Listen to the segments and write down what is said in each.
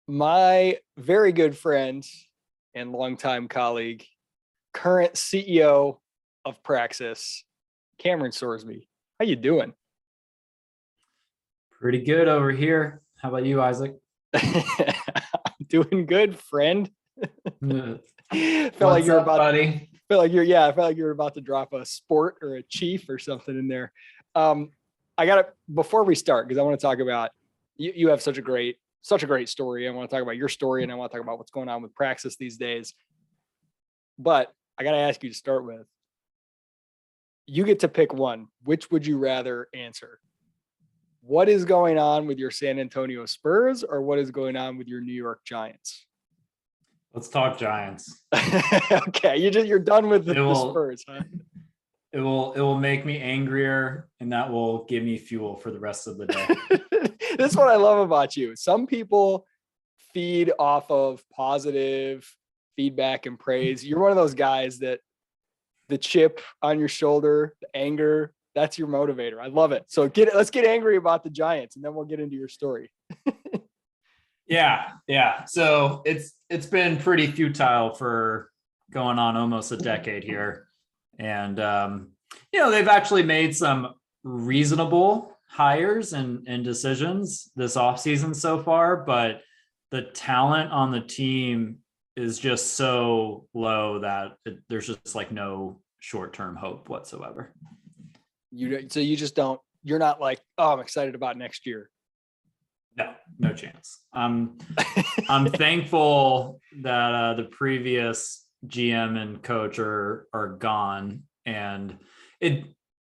My very good friend and longtime colleague, current CEO of Praxis, Cameron Sorsby. How you doing? Pretty good over here. How about you, Isaac? Doing good, friend. Felt like What's you're up, about buddy? I felt like you were about to drop a sport or a chief or something in there. I gotta before we start, because I want to talk about you have such a great story. I want to talk about your story and I want to talk about what's going on with Praxis these days. But I gotta ask you to start with, you get to pick one. Which would you rather answer? What is going on with your San Antonio Spurs or what is going on with your New York Giants? Let's talk Giants. Okay, you're done with It the will Spurs, huh? it will make me angrier, and that will give me fuel for the rest of the day. This is what I love about you. Some people feed off of positive feedback and praise. You're one of those guys that the chip on your shoulder, the anger, that's your motivator. I love it. So let's get angry about the Giants and then we'll get into your story. Yeah. So it's been pretty futile for going on almost a decade here, and they've actually made some reasonable hires and decisions this offseason so far, but the talent on the team is just so low that there's just like no short-term hope whatsoever. So you're not like, oh, I'm excited about next year. No chance. I'm thankful that the previous GM and coach are gone, and it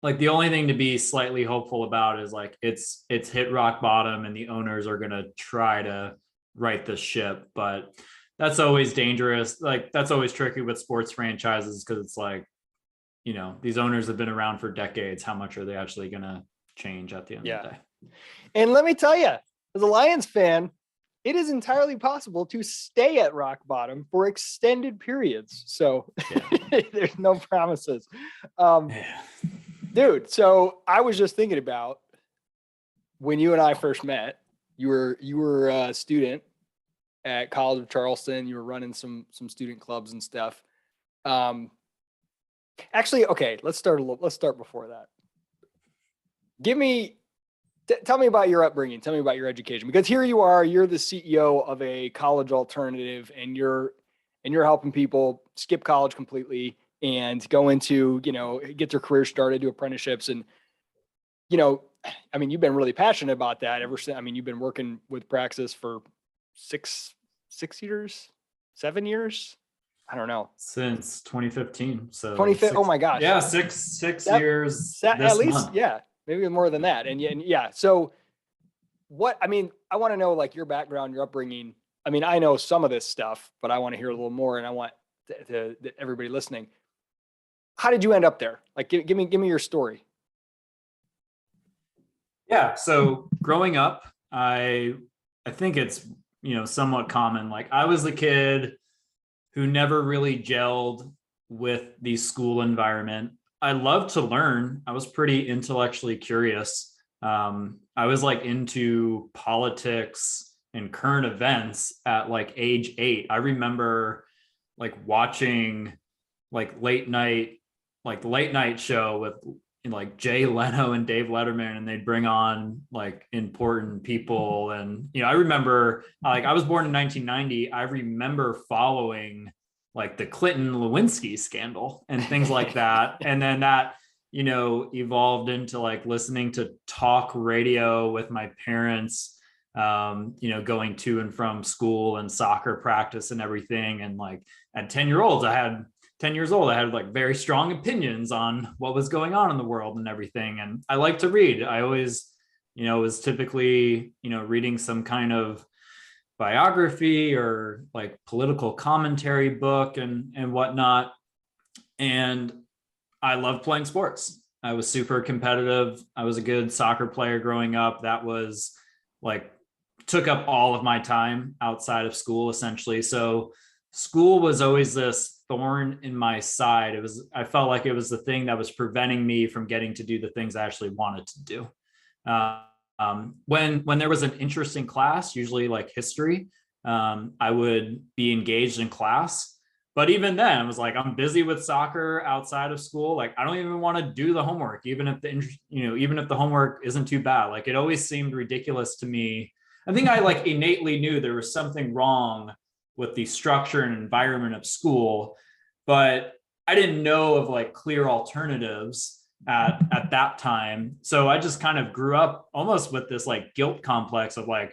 like the only thing to be slightly hopeful about is like it's hit rock bottom and the owners are going to try to right the ship, but that's always dangerous. Like that's always tricky with sports franchises because it's like, these owners have been around for decades. How much are they actually going to change at the end of the day? And let me tell you, as a Lions fan, it is entirely possible to stay at rock bottom for extended periods. So there's no promises. Dude, so I was just thinking about when you and I first met. You were a student at College of Charleston. You were running some student clubs and stuff. Actually, okay, let's start before that. Tell me about your upbringing. Tell me about your education, because here you are, you're the CEO of a college alternative and you're helping people skip college completely and go into, get their career started, do apprenticeships. And, you've been really passionate about that ever since. You've been working with Praxis for six years, 7 years. I don't know. Since 2015. So 2015. Oh my gosh. Yeah. Six years. At least, month. Yeah, maybe more than that. And yeah. So I want to know like your background, your upbringing. I know some of this stuff, but I want to hear a little more, and I want to everybody listening. How did you end up there? Like, give me your story. Yeah. So growing up, I think it's, somewhat common. Like I was the kid who never really gelled with the school environment. I loved to learn. I was pretty intellectually curious. I was like into politics and current events at like age 8. I remember like watching like the late night show with like Jay Leno and Dave Letterman, and they'd bring on like important people. And, I remember like I was born in 1990. I remember following like the Clinton Lewinsky scandal and things like that. And then that, evolved into like listening to talk radio with my parents, going to and from school and soccer practice and everything. And like at 10 years old, I had like very strong opinions on what was going on in the world and everything. And I like to read. I always, was typically, reading some kind of biography or like political commentary book and whatnot. And I loved playing sports. I was super competitive. I was a good soccer player growing up. That was like, took up all of my time outside of school, essentially. So school was always this thorn in my side. I felt like it was the thing that was preventing me from getting to do the things I actually wanted to do. When there was an interesting class, usually like history, I would be engaged in class. But even then, it was like, I'm busy with soccer outside of school. Like, I don't even want to do the homework, even if even if the homework isn't too bad. Like, it always seemed ridiculous to me. I think I like innately knew there was something wrong with the structure and environment of school, but I didn't know of like clear alternatives at that time. So I just kind of grew up almost with this like guilt complex of like,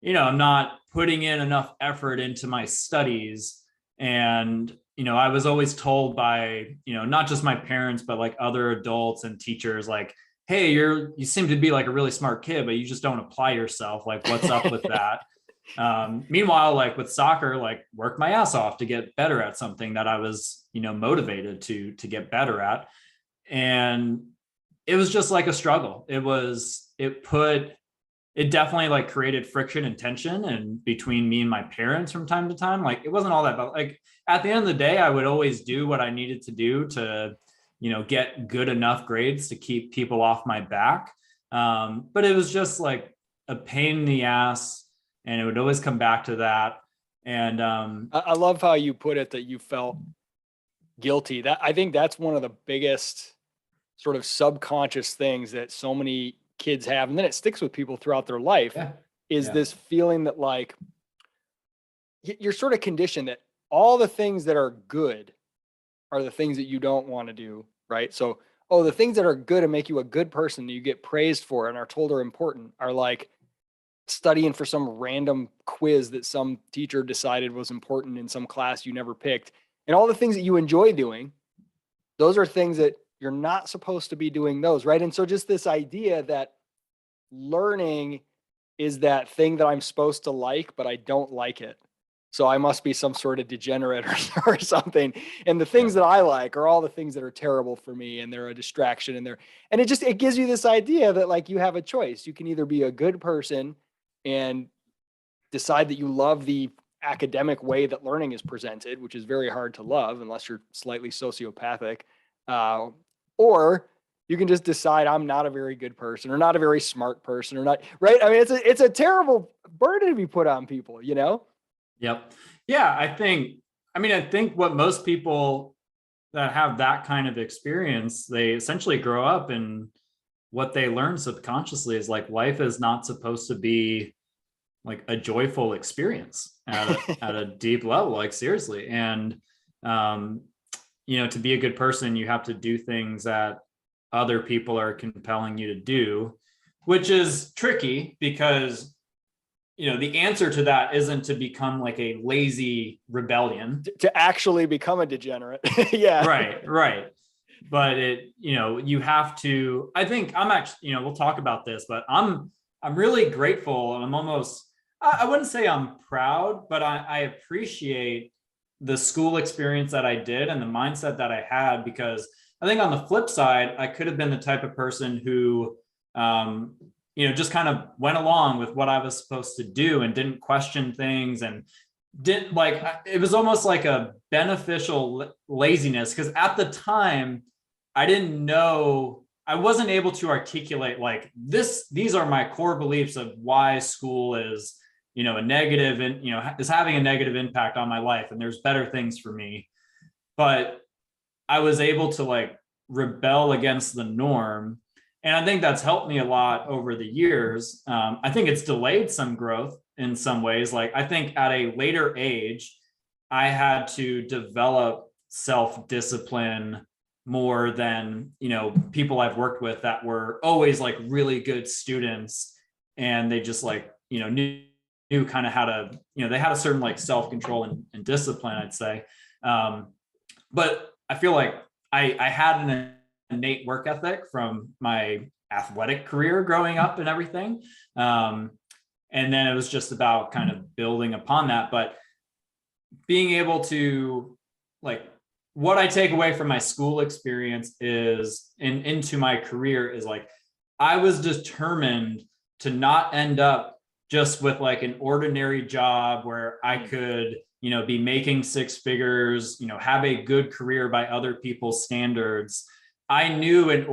I'm not putting in enough effort into my studies. And, I was always told by, not just my parents, but like other adults and teachers, like, hey, you seem to be like a really smart kid, but you just don't apply yourself. Like, what's up with that? Meanwhile, like with soccer, like work my ass off to get better at something that I was, motivated to get better at. And it was just like a struggle. It definitely like created friction and tension and between me and my parents from time to time. Like it wasn't all that, but like at the end of the day, I would always do what I needed to do to, get good enough grades to keep people off my back. But it was just like a pain in the ass, and it would always come back to that. And I love how you put it that you felt guilty. That I think that's one of the biggest sort of subconscious things that so many kids have, and then it sticks with people throughout their life, is this feeling that like you're sort of conditioned that all the things that are good are the things that you don't want to do, right? So, the things that are good and make you a good person that you get praised for and are told are important are like studying for some random quiz that some teacher decided was important in some class you never picked. And all the things that you enjoy doing, those are things that you're not supposed to be doing those, right? And so just this idea that learning is that thing that I'm supposed to like, but I don't like it. So I must be some sort of degenerate or something. And the things that I like are all the things that are terrible for me, and they're a distraction, and it gives you this idea that like you have a choice. You can either be a good person and decide that you love the academic way that learning is presented, which is very hard to love unless you're slightly sociopathic, or you can just decide I'm not a very good person or not a very smart person or not, right? I mean, it's a terrible burden to be put on people, Yep. Yeah, I think what most people that have that kind of experience, they essentially grow up and what they learn subconsciously is like life is not supposed to be like a joyful experience at a deep level, like seriously. And to be a good person, you have to do things that other people are compelling you to do, which is tricky because the answer to that isn't to become like a lazy rebellion, to actually become a degenerate. Yeah. Right. But you have to, I think I'm actually, we'll talk about this, but I'm really grateful, and I'm almost, I wouldn't say I'm proud, but I appreciate the school experience that I did and the mindset that I had, because I think on the flip side, I could have been the type of person who, just kind of went along with what I was supposed to do and didn't question things, and didn't like, it was almost like a beneficial laziness, because at the time I wasn't able to articulate like these are my core beliefs of why school is, a negative and, is having a negative impact on my life. And there's better things for me. But I was able to like rebel against the norm. And I think that's helped me a lot over the years. I think it's delayed some growth in some ways. Like I think at a later age, I had to develop self-discipline more than, people I've worked with that were always like really good students. And they just like, knew kind of how to, they had a certain like self-control and discipline, I'd say. But I feel like I had an innate work ethic from my athletic career growing up and everything. And then it was just about kind of building upon that. But being able to like, what I take away from my school experience is, and into my career, is like, I was determined to not end up just with like an ordinary job where I could, be making six figures, have a good career by other people's standards. I knew if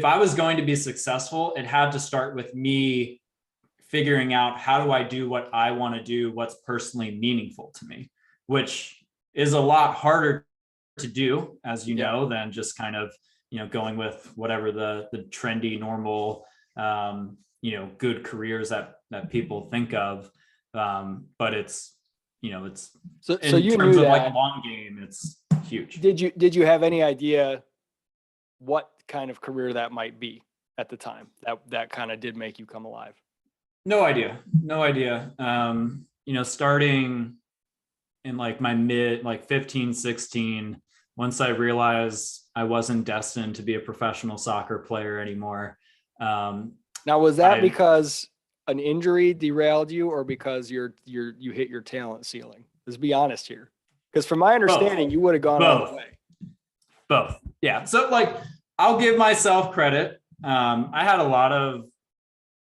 I was going to be successful, it had to start with me figuring out how do I do what I want to do, what's personally meaningful to me, which is a lot harder to do, as you know, than just kind of, going with whatever the trendy, normal, good careers that people think of. But it's, so in you terms knew of that. like long game, it's huge. Did you have any idea what kind of career that might be at the time that kind of did make you come alive? No idea. Starting in like my mid, like 15, 16, once I realized I wasn't destined to be a professional soccer player anymore. Now, was that because an injury derailed you, or because you hit your talent ceiling? Let's be honest here. Because from my understanding, you would have gone all the way. Both. Yeah. So like, I'll give myself credit. I had a lot of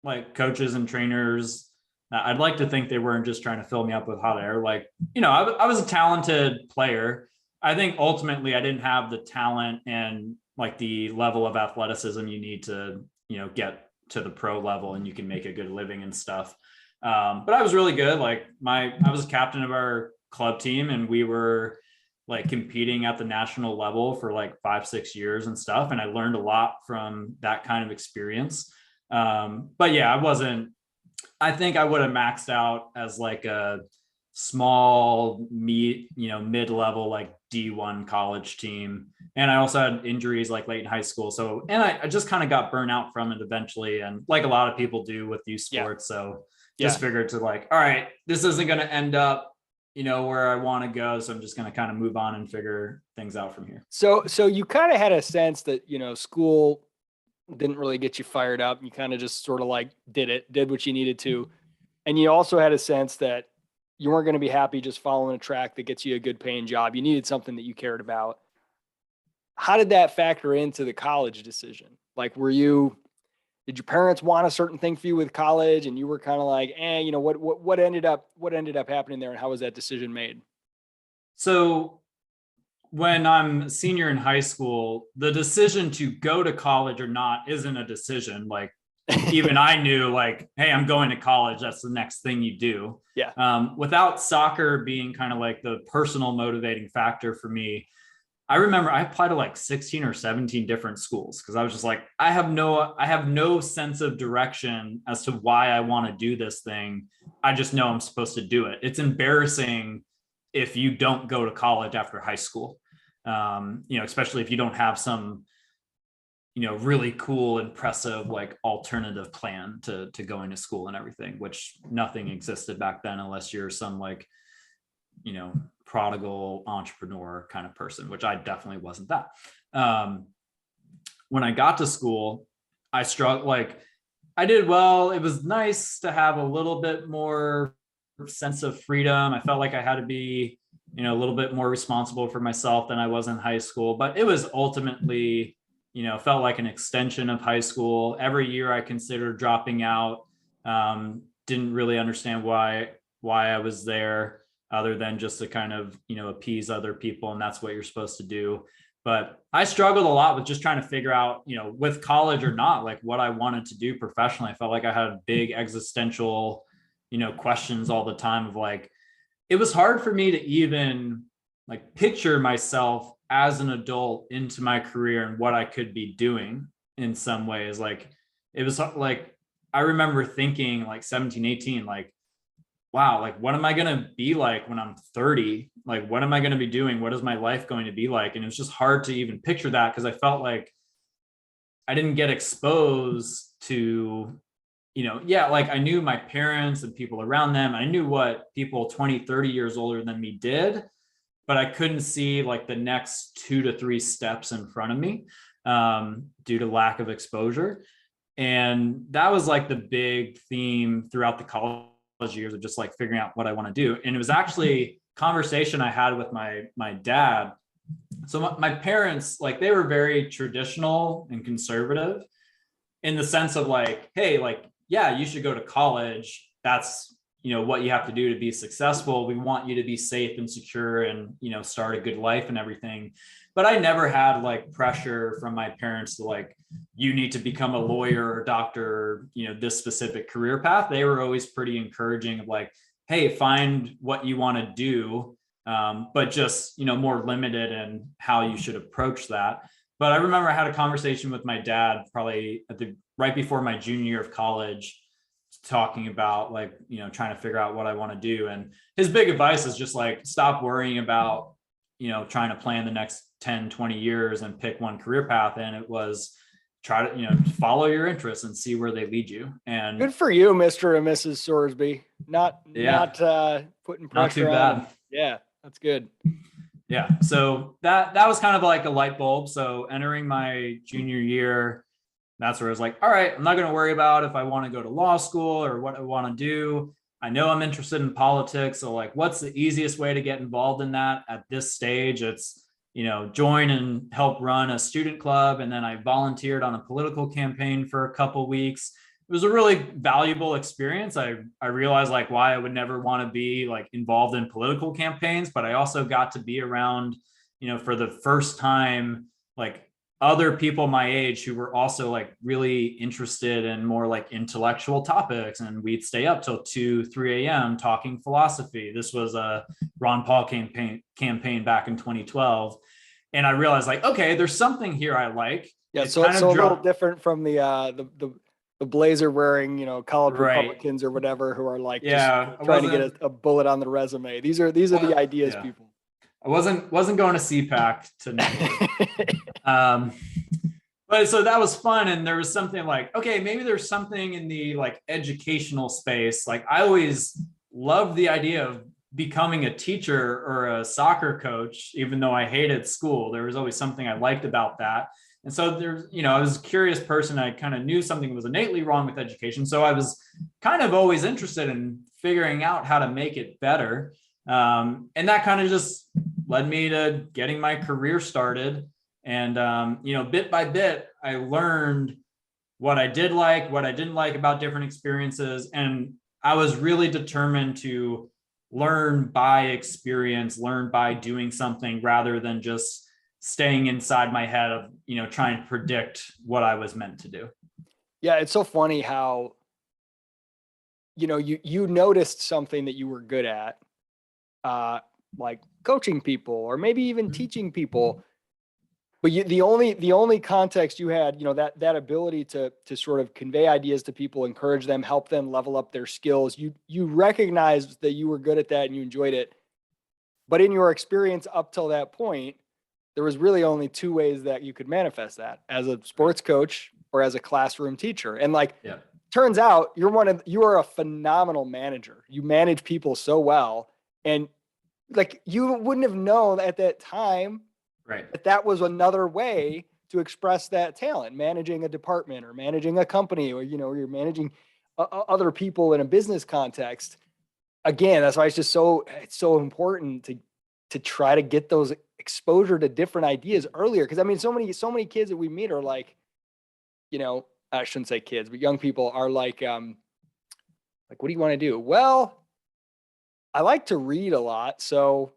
like coaches and trainers. I'd like to think they weren't just trying to fill me up with hot air. Like, I was a talented player. I think ultimately I didn't have the talent and like the level of athleticism you need to, get to the pro level and you can make a good living and stuff. But I was really good. Like I was captain of our club team, and we were like competing at the national level for like 5-6 years and stuff. And I learned a lot from that kind of experience. But yeah, I think I would have maxed out as like a small mid-level, like D1 college team. And I also had injuries like late in high school. So, and I just kind of got burnt out from it eventually. And like a lot of people do with youth sports. So just figured to like, all right, this isn't going to end up, where I want to go. So I'm just going to kind of move on and figure things out from here. So you kind of had a sense that, school didn't really get you fired up. You kind of just sort of like did what you needed to. And you also had a sense that you weren't going to be happy just following a track that gets you a good paying job. You needed something that you cared about. How did that factor into the college decision? Like, did your parents want a certain thing for you with college, and you were kind of like, what ended up happening there, and how was that decision made? So when I'm a senior in high school, the decision to go to college or not isn't a decision. Like, even I knew like, hey, I'm going to college. That's the next thing you do. Yeah. Without soccer being kind of like the personal motivating factor for me, I remember I applied to like 16 or 17 different schools because I was just like, I have no sense of direction as to why I want to do this thing. I just know I'm supposed to do it. It's embarrassing if you don't go to college after high school, especially if you don't have some, really cool, impressive, like alternative plan to going to school and everything, which nothing existed back then unless you're some like, prodigal entrepreneur kind of person, which I definitely wasn't that. When I got to school, I struggled. Like I did well. It was nice to have a little bit more sense of freedom. I felt like I had to be, a little bit more responsible for myself than I was in high school, but it was ultimately, felt like an extension of high school. Every year I considered dropping out. Didn't really understand why I was there, other than just to kind of, appease other people. And that's what you're supposed to do. But I struggled a lot with just trying to figure out, with college or not, like what I wanted to do professionally. I felt like I had big existential, questions all the time of like, it was hard for me to even like picture myself as an adult into my career and what I could be doing in some ways. Like it was like, I remember thinking like 17, 18, like, wow, like what am I going to be like when I'm 30? Like, what am I going to be doing? What is my life going to be like? And it was just hard to even picture that because I felt like I didn't get exposed to, like I knew my parents and people around them. I knew what people 20, 30 years older than me did, but I couldn't see like the next 2 to 3 steps in front of me due to lack of exposure. And that was like the big theme throughout the college years of just like figuring out what I want to do. And it was actually a conversation I had with my dad. So my parents, like they were very traditional and conservative in the sense of like, hey, like, yeah, you should go to college. That's what you have to do to be successful. We want you to be safe and secure and, start a good life and everything. But I never had like pressure from my parents to like, you need to become a lawyer or doctor, or, this specific career path. They were always pretty encouraging of like, hey, find what you want to do, but just, more limited in how you should approach that. But I remember I had a conversation with my dad probably right before my junior year of college, talking about like, trying to figure out what I want to do. And his big advice is just like, stop worrying about, trying to plan the next 10, 20 years and pick one career path. And it was try to, follow your interests and see where they lead you. And good for you, Mr. and Mrs. Sorsby. Not putting pressure not too bad. on them. Yeah, that's good. Yeah. So that was kind of like a light bulb. So entering my junior year, that's where I was like, all right, I'm not going to worry about if I want to go to law school or what I want to do. I know I'm interested in politics. So like, what's the easiest way to get involved in that at this stage? It's, join and help run a student club. And then I volunteered on a political campaign for a couple of weeks. It was a really valuable experience. I realized like why I would never want to be like involved in political campaigns, but I also got to be around, for the first time, like other people my age who were also like really interested in more like intellectual topics. And we'd stay up till 2, 3 a.m. talking philosophy. This was a Ron Paul campaign back in 2012. And I realized like, okay, there's something here I like. Yeah. So a little different from the blazer wearing, college Republicans or whatever, who are like, just trying to get a bullet on the resume. These are the ideas people. I wasn't going to CPAC to network. But so that was fun. And there was something like, okay, maybe there's something in the like educational space. Like I always loved the idea of becoming a teacher or a soccer coach, even though I hated school. There was always something I liked about that. And so there's, I was a curious person. I kind of knew something was innately wrong with education. So I was kind of always interested in figuring out how to make it better. And that kind of just led me to getting my career started. And, bit by bit, I learned what I did like, what I didn't like about different experiences. And I was really determined to learn by experience, learn by doing something rather than just staying inside my head of, trying to predict what I was meant to do. Yeah. It's so funny how, you noticed something that you were good at, like coaching people or maybe even teaching people, but the only context you had, that ability to sort of convey ideas to people, encourage them, help them level up their skills. You recognized that you were good at that and you enjoyed it. But in your experience up till that point, there was really only two ways that you could manifest that: as a sports coach or as a classroom teacher. And turns out you are a phenomenal manager. You manage people so well. And like, you wouldn't have known at that time, right, that was another way to express that talent, managing a department or managing a company, or, you're managing other people in a business context. Again, that's why it's so important to try to get those exposure to different ideas earlier. Cause I mean, so many kids that we meet are like, I shouldn't say kids, but young people are like, what do you want to do? Well, I like to read a lot, so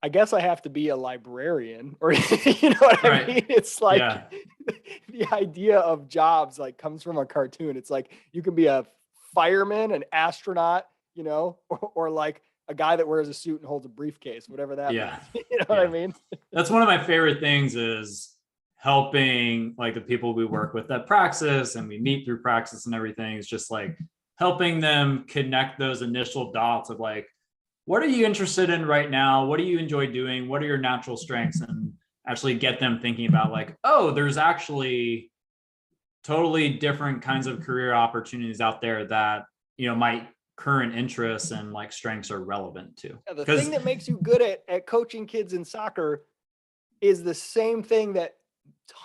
I guess I have to be a librarian, or you know what I mean? It's like the idea of jobs like comes from a cartoon. It's like you can be a fireman, an astronaut, or like a guy that wears a suit and holds a briefcase, whatever that means. You know what I mean? That's one of my favorite things is helping like the people we work with at Praxis and we meet through Praxis and everything. Is just like helping them connect those initial dots of like, what are you interested in right now? What do you enjoy doing? What are your natural strengths? And actually get them thinking about like, oh, there's actually totally different kinds of career opportunities out there that, my current interests and like strengths are relevant to. Yeah, the thing that makes you good at coaching kids in soccer is the same thing that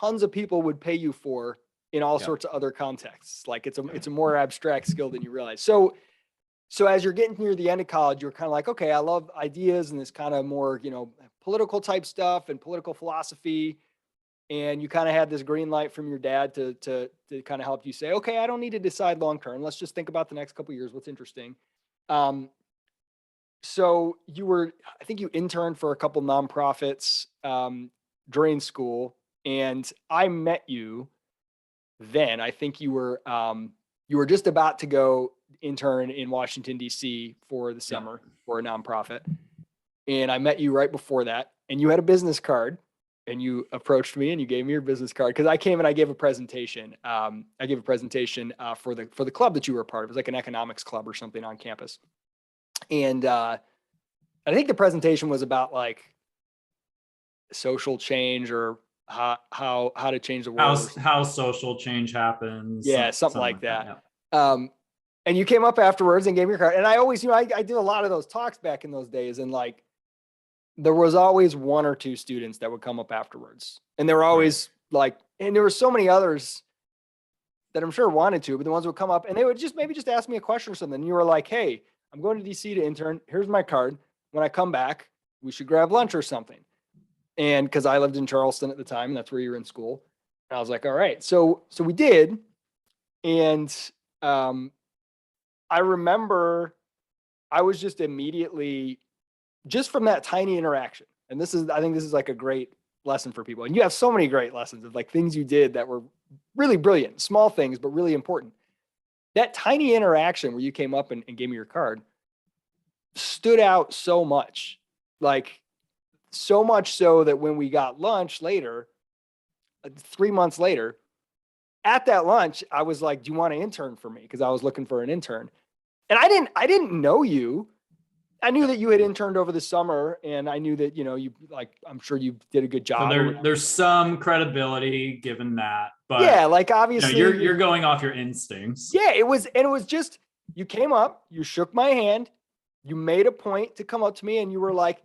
tons of people would pay you for in all sorts of other contexts. Like it's a more abstract skill than you realize. So as you're getting near the end of college, you're kind of like, okay, I love ideas and this kind of more, political type stuff and political philosophy. And you kind of had this green light from your dad to kind of help you say, okay, I don't need to decide long term. Let's just think about the next couple of years. What's interesting. So I think you interned for a couple nonprofits during school, and I met you then. I think you were just about to go intern in Washington, D.C. for the summer for a nonprofit. And I met you right before that, and you had a business card, and you approached me and you gave me your business card because I came and I gave a presentation. I gave a presentation for the club that you were a part of. It was like an economics club or something on campus. And I think the presentation was about like social change or how to change the world. How social change happens. Yeah, something like that. Yeah. And you came up afterwards and gave me your card. And I always, I did a lot of those talks back in those days, and like there was always one or two students that would come up afterwards, and they were always like, and there were so many others that I'm sure wanted to, but the ones would come up and they would maybe just ask me a question or something. And you were like, hey, I'm going to DC to intern. Here's my card. When I come back, we should grab lunch or something. And because I lived in Charleston at the time, and that's where you were in school. And I was like, all right. So we did. And I remember I was just immediately, just from that tiny interaction. And I think this is like a great lesson for people. And you have so many great lessons of like things you did that were really brilliant, small things, but really important. That tiny interaction where you came up and gave me your card stood out so much, like so much so that when we got lunch later, 3 months later, at that lunch, I was like, do you want to intern for me? Because I was looking for an intern. And I didn't know you. I knew that you had interned over the summer, and I knew that, you like, I'm sure you did a good job. So there's some credibility given that, but yeah, like obviously you're going off your instincts. Yeah, it was just, you came up, you shook my hand, you made a point to come up to me, and you were like,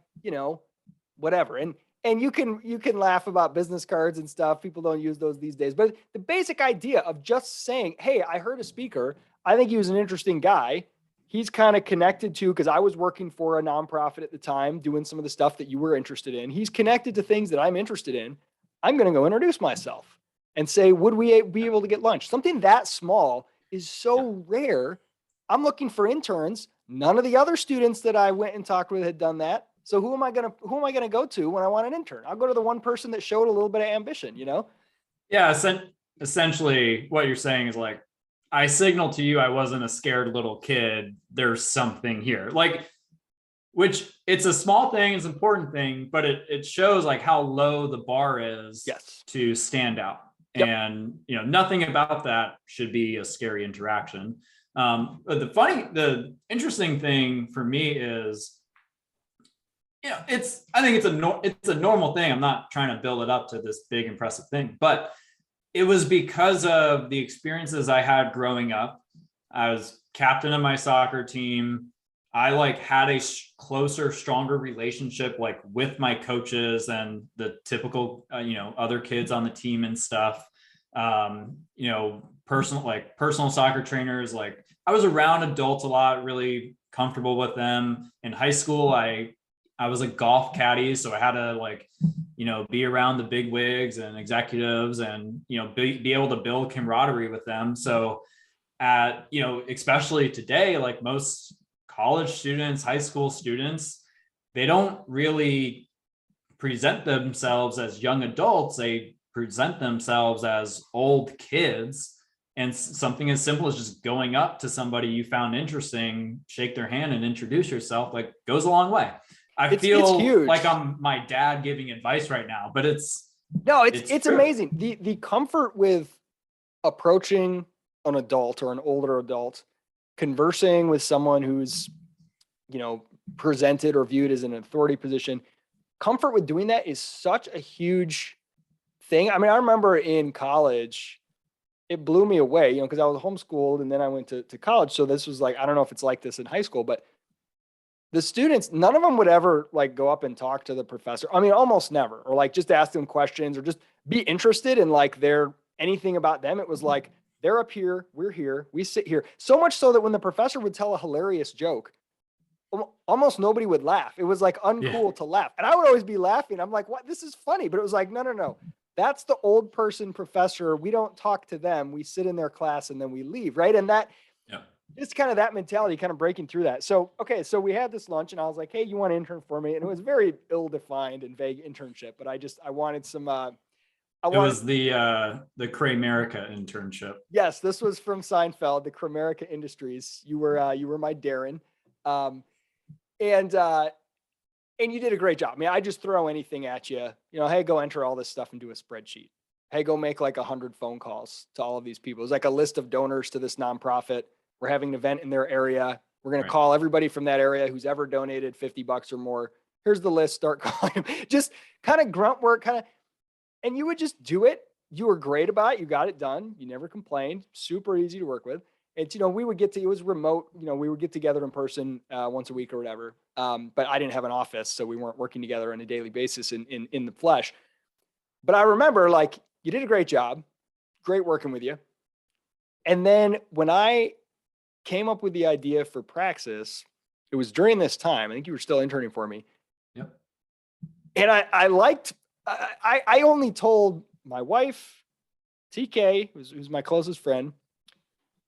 whatever. And you can laugh about business cards and stuff. People don't use those these days, but the basic idea of just saying, hey, I heard a speaker. I think he was an interesting guy. He's kind of connected to, because I was working for a nonprofit at the time, doing some of the stuff that you were interested in. He's connected to things that I'm interested in. I'm going to go introduce myself and say, would we be able to get lunch? Something that small is so rare. I'm looking for interns. None of the other students that I went and talked with had done that. So who am I going to go to when I want an intern? I'll go to the one person that showed a little bit of ambition, Yeah. Essentially what you're saying is like, I signaled to you I wasn't a scared little kid. There's something here. Like, which it's a small thing, it's an important thing, but it shows like how low the bar is to stand out. Yep. And, nothing about that should be a scary interaction. But the interesting thing for me is, I think it's a normal thing. I'm not trying to build it up to this big impressive thing, but it was because of the experiences I had growing up. I was captain of my soccer team. I had a closer, stronger relationship with my coaches and the typical, other kids on the team and stuff. Personal soccer trainers. I was around adults a lot, really comfortable with them. In high school, I was a golf caddy, so I had to be around the big wigs and executives and, be able to build camaraderie with them. So especially today, most college students, high school students, they don't really present themselves as young adults. They present themselves as old kids. And something as simple as just going up to somebody you found interesting, shake their hand and introduce yourself, goes a long way. I feel huge. Like I'm my dad giving advice right now, but it's amazing. The comfort with approaching an adult or an older adult, conversing with someone who's, presented or viewed as an authority position, comfort with doing that is such a huge thing. I mean, I remember in college, it blew me away, because I was homeschooled and then I went to college. So this was I don't know if it's like this in high school, but the students, none of them would ever go up and talk to the professor. I mean, almost never, or just ask them questions or just be interested in their anything about them. It was they're up here, we're here, we sit here. So much so that when the professor would tell a hilarious joke, almost nobody would laugh. It was uncool to laugh. And I would always be laughing. I'm like, what? This is funny. But it was no. That's the old person professor. We don't talk to them. We sit in their class and then we leave. Right. And just kind of that mentality, kind of breaking through that. So, okay. So we had this lunch and I was like, hey, you want to intern for me? And it was very ill-defined and vague internship, but I wanted some, It was the Cramerica internship. yes, this was from Seinfeld, the Cramerica Industries. You were my Darren. Um, and, and you did a great job. I mean, I just throw anything at you, hey, go enter all this stuff into a spreadsheet. Hey, go make like 100 phone calls to all of these people. It's like a list of donors to this nonprofit. We're having an event in their area. We're going to call everybody from that area who's ever donated $50 or more. Here's the list. Start calling them. Just kind of grunt work, and you would just do it. You were great about it. You got it done. You never complained. Super easy to work with. It's, we would it was remote, we would get together in person once a week or whatever. But I didn't have an office, so we weren't working together on a daily basis in the flesh. But I remember, like, you did a great job, great working with you. And then when I came up with the idea for Praxis, it was during this time. I think you were still interning for me. Yep. And I only told my wife, TK, who's my closest friend,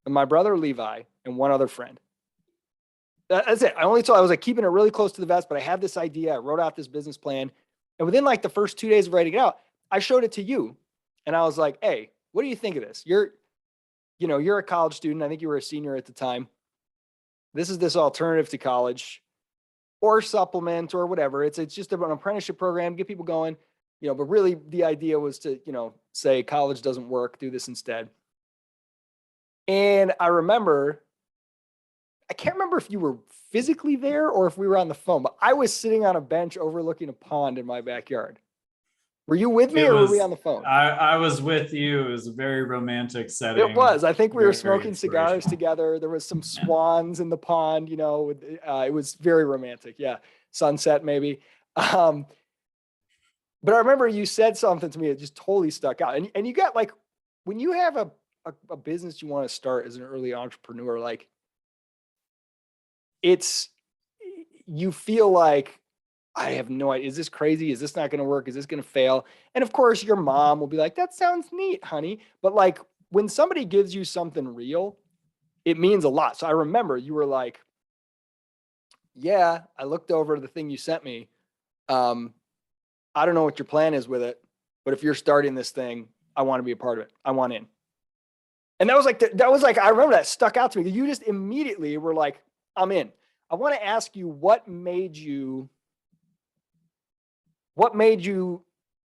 and my brother Levi, and one other friend. That's it. I was like keeping it really close to the vest, but I had this idea. I wrote out this business plan. And within like the first 2 days of writing it out, I showed it to you. And I was like, hey, what do you think of this? You're a college student. I think you were a senior at the time. This is this alternative to college or supplement or whatever. It's just an apprenticeship program, get people going, but really the idea was to, say college doesn't work, do this instead. And I can't remember if you were physically there or if we were on the phone, but I was sitting on a bench overlooking a pond in my backyard. Were you with me or were we on the phone? I was with you. It was a very romantic setting. It was. I think we were smoking cigars together. There was some swans in the pond, it was very romantic. Yeah. Sunset maybe. But I remember you said something to me that just totally stuck out. And you got like, when you have a business you want to start as an early entrepreneur, like you feel like, I have no idea. Is this crazy? Is this not going to work? Is this going to fail? And of course, your mom will be like, that sounds neat, honey. But like when somebody gives you something real, it means a lot. So I remember you were like, yeah, I looked over the thing you sent me. I don't know what your plan is with it, but if you're starting this thing, I want to be a part of it. I want in. And that was like, I remember that stuck out to me. You just immediately were like, I'm in. I want to ask you, what made you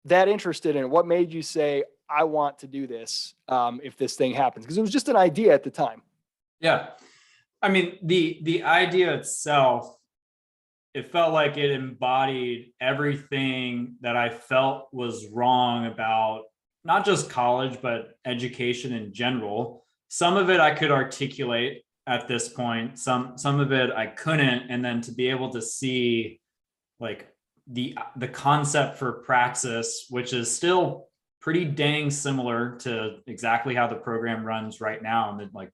that interested in it? What made you say, I want to do this if this thing happens? Because it was just an idea at the time. Yeah. I mean, the idea itself, it felt like it embodied everything that I felt was wrong about not just college, but education in general. Some of it I could articulate at this point. Some of it I couldn't. And then to be able to see like the concept for Praxis, which is still pretty dang similar to exactly how the program runs right now, and like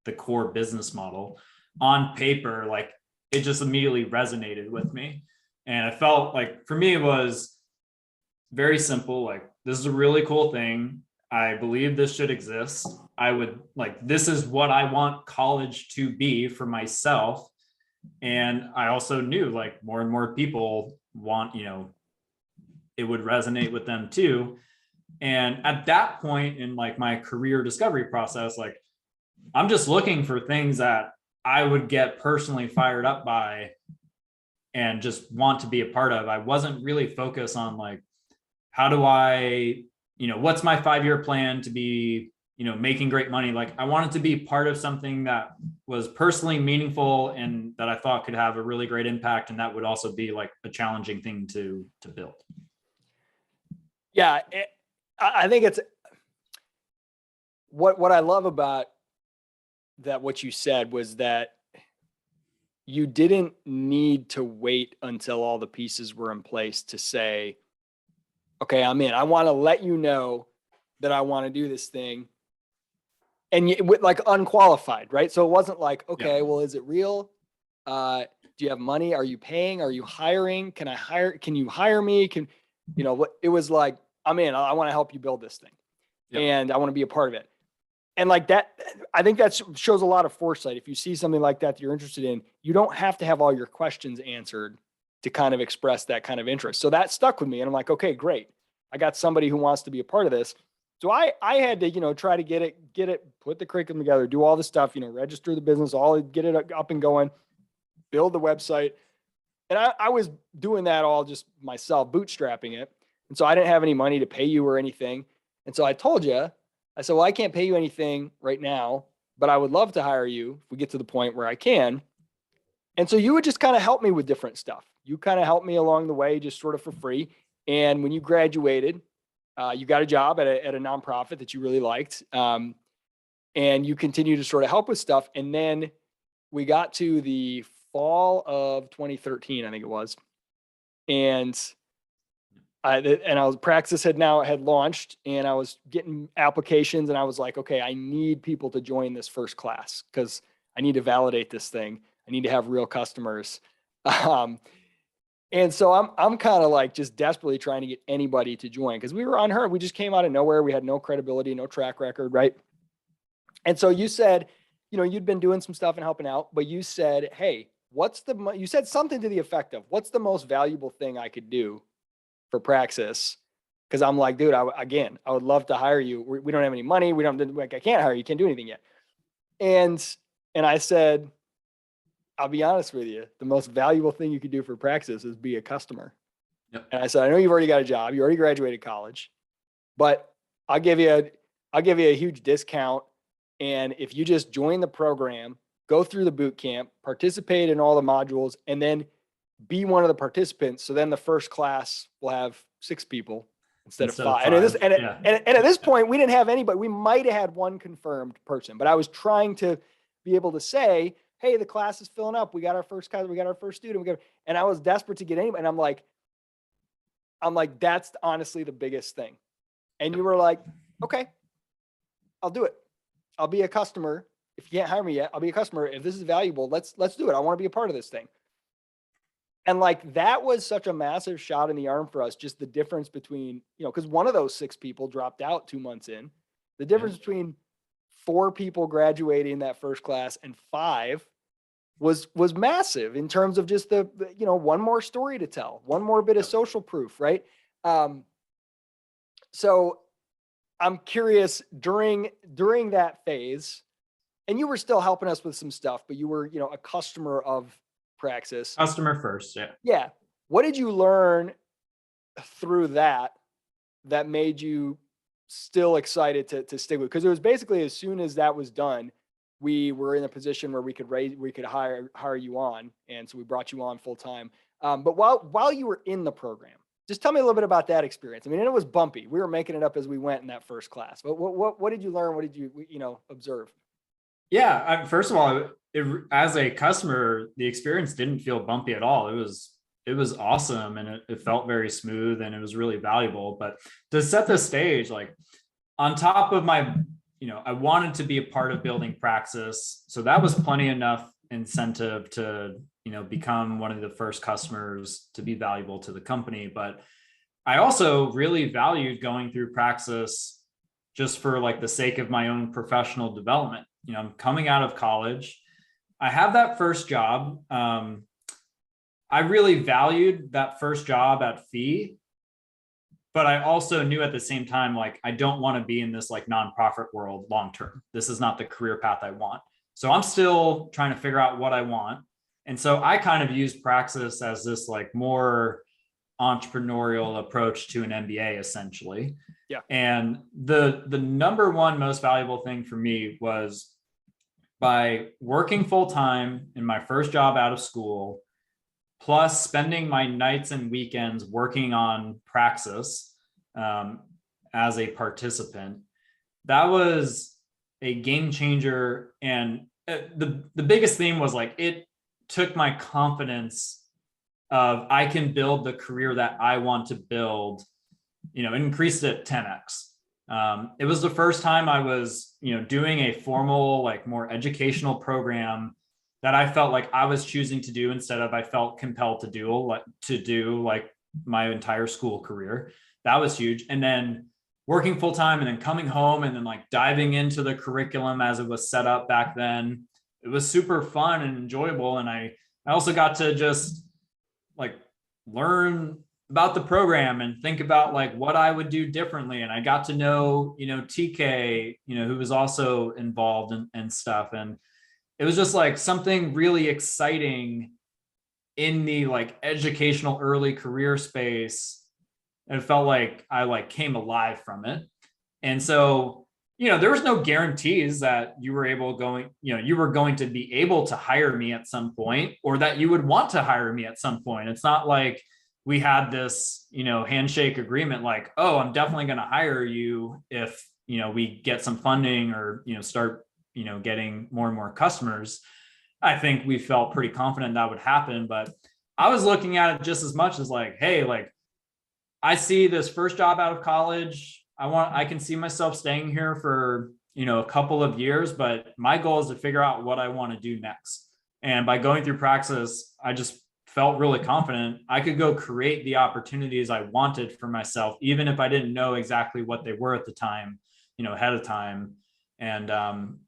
the core business model on paper, like it just immediately resonated with me. And I felt like for me, it was very simple. Like, this is a really cool thing. I believe this should exist. This is what I want college to be for myself. And I also knew like more and more people want, it would resonate with them too. And at that point in like my career discovery process, like I'm just looking for things that I would get personally fired up by and just want to be a part of. I wasn't really focused on like, how do I, what's my 5-year plan to be, making great money. Like I wanted to be part of something that was personally meaningful and that I thought could have a really great impact. And that would also be like a challenging thing to build. Yeah. I think it's what I love about that. What you said was that you didn't need to wait until all the pieces were in place to say, okay, I'm in. I want to let you know that I want to do this thing. And with like unqualified, right? So it wasn't like, okay, well, is it real? Do you have money? Are you paying? Are you hiring? Can you hire me? It was like, I'm in. I want to help you build this thing. And I want to be a part of it. And like that, I think that shows a lot of foresight. If you see something like that you're interested in, you don't have to have all your questions answered to kind of express that kind of interest. So that stuck with me. And I'm like, okay, great. I got somebody who wants to be a part of this. So I had to, try to get it, put the curriculum together, do all the stuff, register the business, get it up and going, build the website. And I was doing that all just myself, bootstrapping it. And so I didn't have any money to pay you or anything. And so I told you, I said, well, I can't pay you anything right now, but I would love to hire you if we get to the point where I can. And so you would just kind of help me with different stuff. You kind of helped me along the way, just sort of for free. And when you graduated, you got a job at a nonprofit that you really liked. And you continue to sort of help with stuff. And then we got to the fall of 2013, I think it was. And Praxis had launched, and I was getting applications, and I was like, okay, I need people to join this first class because I need to validate this thing. I need to have real customers. And so I'm kind of like just desperately trying to get anybody to join because we were unheard. We just came out of nowhere. We had no credibility, no track record, right? And so you said, you'd been doing some stuff and helping out, but you said, hey, you said something to the effect of, what's the most valuable thing I could do for Praxis? Because I'm like, dude, I would love to hire you. We don't have any money. I can't hire you. Can't do anything yet. And I said, I'll be honest with you. The most valuable thing you could do for Praxis is be a customer. Yep. And I said, I know you've already got a job. You already graduated college, but I'll give you a huge discount. And if you just join the program, go through the boot camp, participate in all the modules, and then be one of the participants. So then the first class will have 6 people instead of 5. And at this point, we didn't have anybody. We might have had one confirmed person, but I was trying to be able to say, hey, the class is filling up. We got our first class. We got our first student. And I was desperate to get anybody. And I'm like, that's honestly the biggest thing. And you were like, okay, I'll do it. I'll be a customer. If you can't hire me yet, I'll be a customer. If this is valuable, let's do it. I want to be a part of this thing. And like, that was such a massive shot in the arm for us. Just the difference between, because one of those 6 people dropped out 2 months in. The difference between 4 people graduating that first class and 5 was massive in terms of just the one more story to tell, one more bit of social proof, right? So I'm curious, during that phase, and you were still helping us with some stuff, but you were, a customer of Praxis. Customer first, yeah. Yeah. What did you learn through that made you still excited to stick with? Because it was basically, as soon as that was done, we were in a position where we could hire you on. And so we brought you on full time. But while you were in the program, just tell me a little bit about that experience. I mean, it was bumpy. We were making it up as we went in that first class. But what did you learn? What did you observe? Yeah. First of all, as a customer, the experience didn't feel bumpy at all. It was awesome, and it felt very smooth, and it was really valuable. But to set the stage, like on top of my, I wanted to be a part of building Praxis. So that was plenty enough incentive to, become one of the first customers, to be valuable to the company. But I also really valued going through Praxis just for like the sake of my own professional development. I'm coming out of college. I have that first job. I really valued that first job at Fee, but I also knew at the same time, like, I don't want to be in this like nonprofit world long-term. This is not the career path I want. So I'm still trying to figure out what I want. And so I kind of used Praxis as this like more entrepreneurial approach to an MBA, essentially. Yeah. And the number one most valuable thing for me was, by working full time in my first job out of school, plus spending my nights and weekends working on Praxis as a participant, that was a game changer. And the biggest theme was like, it took my confidence of, I can build the career that I want to build, increased it 10x. It was the first time I was, doing a formal, like more educational program that I felt like I was choosing to do instead of I felt compelled to do like my entire school career. That was huge. And then working full time and then coming home and then like diving into the curriculum as it was set up back then. It was super fun and enjoyable. And I also got to just like learn about the program and think about like what I would do differently. And I got to know, TK, who was also involved and stuff. And it was just like something really exciting in the like educational early career space. It felt like I like came alive from it. And so, there was no guarantees that you were going to be able to hire me at some point, or that you would want to hire me at some point. It's not like we had this, handshake agreement, like, oh, I'm definitely going to hire you if, we get some funding or, start, getting more and more customers. I think we felt pretty confident that would happen, but I was looking at it just as much as like, hey, like I see this first job out of college. I can see myself staying here for, a couple of years, but my goal is to figure out what I want to do next. And by going through Praxis, I just felt really confident I could go create the opportunities I wanted for myself, even if I didn't know exactly what they were at the time, ahead of time. And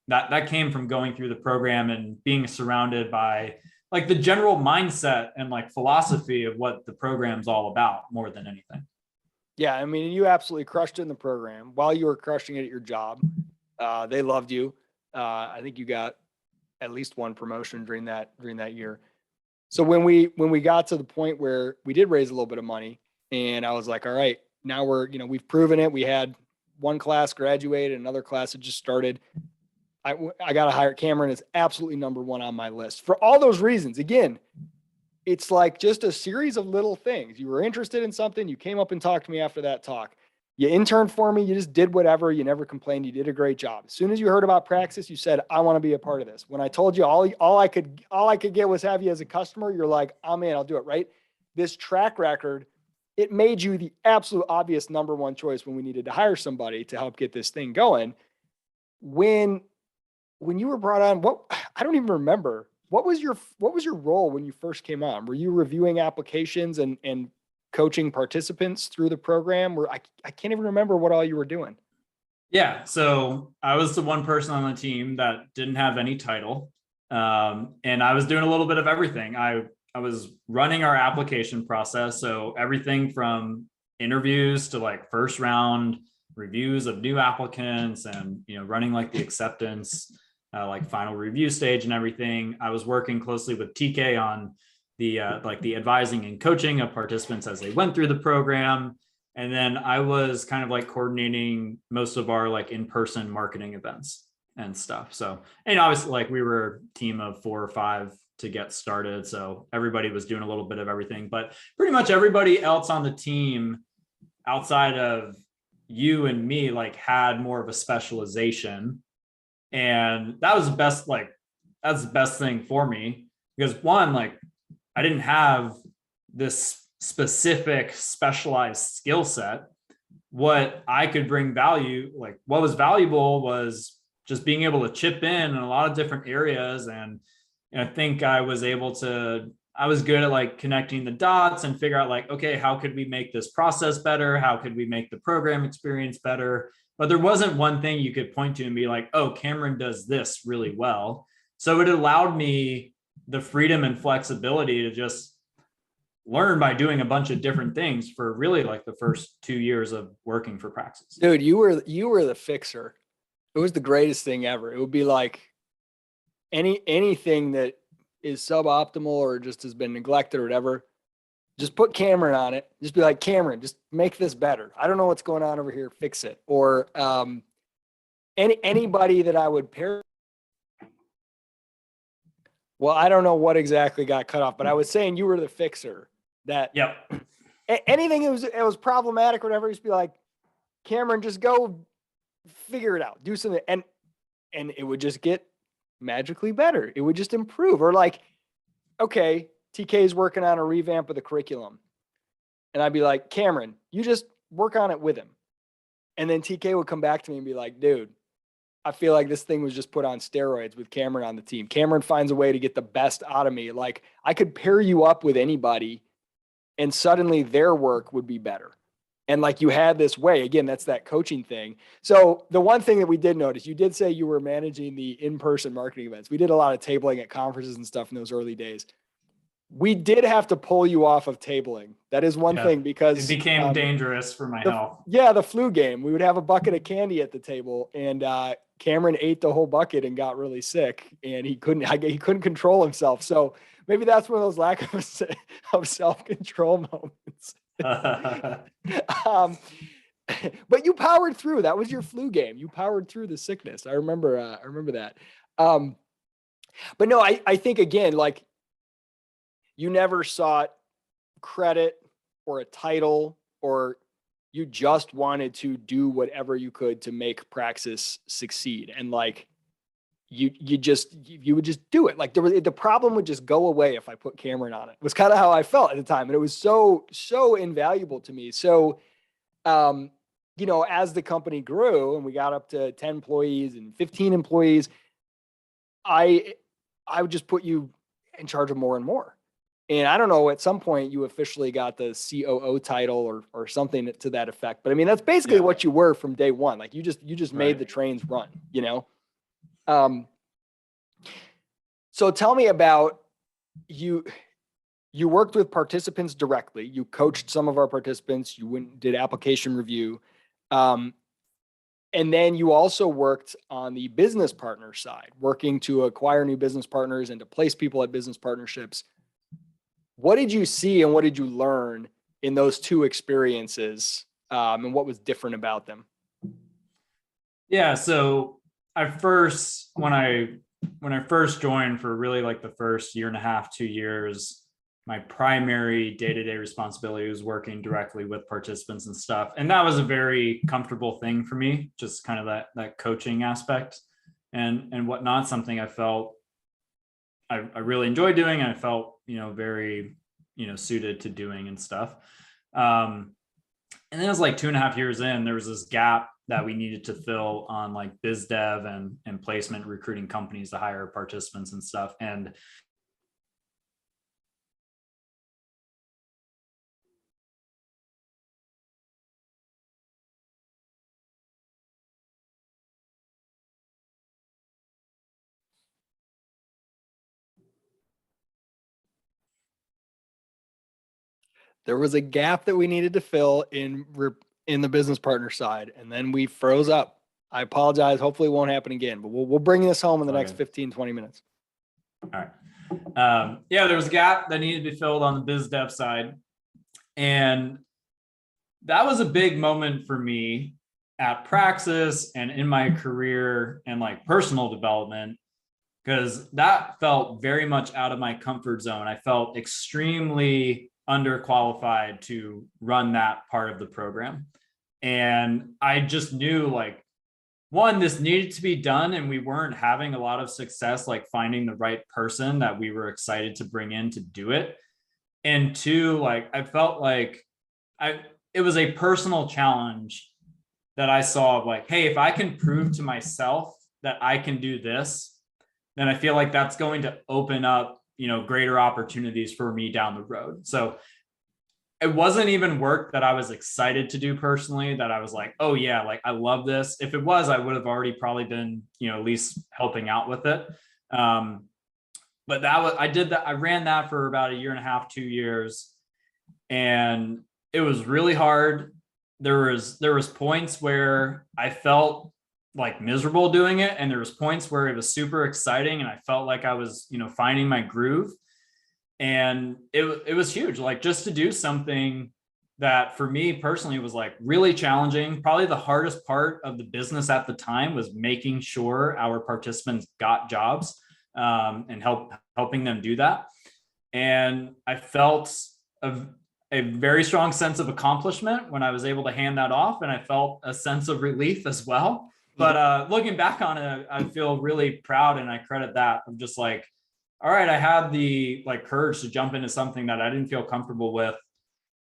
that came from going through the program and being surrounded by like the general mindset and like philosophy of what the program's all about more than anything. Yeah, I mean, you absolutely crushed it in the program while you were crushing it at your job. They loved you. I think you got at least one promotion during that year. So when we got to the point where we did raise a little bit of money, and I was like, all right, now we've proven it. We had one class graduated, another class had just started. I got to hire Cameron. Is absolutely number one on my list for all those reasons. Again, it's like just a series of little things. You were interested in something. You came up and talked to me after that talk. You interned for me. You just did whatever. You never complained. You did a great job. As soon as you heard about Praxis, you said, I want to be a part of this. When I told you all I could get was have you as a customer, you're like, I'm in, I'll do it. Right. This track record, it made you the absolute obvious number one choice when we needed to hire somebody to help get this thing going. When you were brought on, I don't even remember. What was your role when you first came on? Were you reviewing applications and coaching participants through the program? I can't even remember what all you were doing. Yeah, so I was the one person on the team that didn't have any title, and I was doing a little bit of everything. I was running our application process, so everything from interviews to like first round reviews of new applicants, and running like the acceptance. Like final review stage and everything. I was working closely with TK on the like the advising and coaching of participants as they went through the program. And then I was kind of like coordinating most of our like in-person marketing events and stuff. So, and obviously like we were a team of 4 or 5 to get started. So everybody was doing a little bit of everything, but pretty much everybody else on the team outside of you and me, like had more of a specialization. And that was that's the best thing for me, because one, like I didn't have this specific specialized skill set. What I could bring value, like what was valuable was just being able to chip in a lot of different areas. And I think I was good at like connecting the dots and figure out like, okay, how could we make this process better? How could we make the program experience better? But there wasn't one thing you could point to and be like, oh, Cameron does this really well. So it allowed me the freedom and flexibility to just learn by doing a bunch of different things for really like the first 2 years of working for Praxis. Dude, you were the fixer. It was the greatest thing ever. It would be like anything that is suboptimal or just has been neglected or whatever. Just put Cameron on it. Just be like, Cameron, just make this better. I don't know what's going on over here. Fix it. Or anybody that I would pair. Well, I don't know what exactly got cut off, but I was saying you were the fixer. That yep. Anything it was problematic or whatever, just be like, Cameron, just go figure it out. Do something. And it would just get magically better. It would just improve. Or like, okay, TK is working on a revamp of the curriculum. And I'd be like, Cameron, you just work on it with him. And then TK would come back to me and be like, dude, I feel like this thing was just put on steroids with Cameron on the team. Cameron finds a way to get the best out of me. Like I could pair you up with anybody and suddenly their work would be better. And like you had this way, again, that's that coaching thing. So the one thing that we did notice, you did say you were managing the in-person marketing events. We did a lot of tabling at conferences and stuff in those early days. We did have to pull you off of tabling. That is one thing, because it became dangerous for my health. Yeah, the flu game. We would have a bucket of candy at the table, and Cameron ate the whole bucket and got really sick, and he couldn't control himself. So maybe that's one of those lack of self-control moments. But you powered through. That was your flu game. You powered through the sickness. I remember that. But no, I think, again, like, you never sought credit or a title, or you just wanted to do whatever you could to make Praxis succeed. And like, you would just do it. Like, the problem would just go away if I put Cameron on it. It was kind of how I felt at the time. And it was so invaluable to me. So, as the company grew and we got up to 10 employees and 15 employees, I would just put you in charge of more and more. And I don't know, at some point you officially got the COO title or something to that effect. But I mean, that's basically what you were from day one. Like, you just made the trains run, So tell me about you. You worked with participants directly. You coached some of our participants. You did application review. And then you also worked on the business partner side, working to acquire new business partners and to place people at business partnerships. What did you see and what did you learn in those two experiences, and what was different about them? Yeah, so when I first joined, for really like the first year and a half, 2 years, my primary day-to-day responsibility was working directly with participants and stuff. And that was a very comfortable thing for me, just kind of that coaching aspect and whatnot, something I felt I really enjoyed doing, and I felt, very, suited to doing and stuff. And then it was like 2.5 years in, there was this gap that we needed to fill on like biz dev and placement recruiting companies to hire participants and stuff. And there was a gap that we needed to fill in the business partner side, and then we froze up. I apologize. Hopefully it won't happen again, but we'll bring this home in the next 15, 20 minutes. All right. There was a gap that needed to be filled on the biz dev side. And that was a big moment for me at Praxis and in my career and like personal development, because that felt very much out of my comfort zone. I felt extremely underqualified to run that part of the program. And I just knew, like, one, this needed to be done, and we weren't having a lot of success, like finding the right person that we were excited to bring in to do it. And two, like, I felt like it was a personal challenge that I saw of like, hey, if I can prove to myself that I can do this, then I feel like that's going to open up, greater opportunities for me down the road. So it wasn't even work that I was excited to do personally, that I was like, oh yeah, like I love this. If it was, I would have already probably been, at least helping out with it. But I ran that for about 1.5 years, 2 years. And it was really hard. There was points where I felt like miserable doing it. And there was points where it was super exciting and I felt like I was, finding my groove. And it was huge, like just to do something that for me personally was like really challenging. Probably the hardest part of the business at the time was making sure our participants got jobs, and helping them do that. And I felt a very strong sense of accomplishment when I was able to hand that off. And I felt a sense of relief as well. But looking back on it, I feel really proud, and I credit that. I'm just like, all right, I had the like courage to jump into something that I didn't feel comfortable with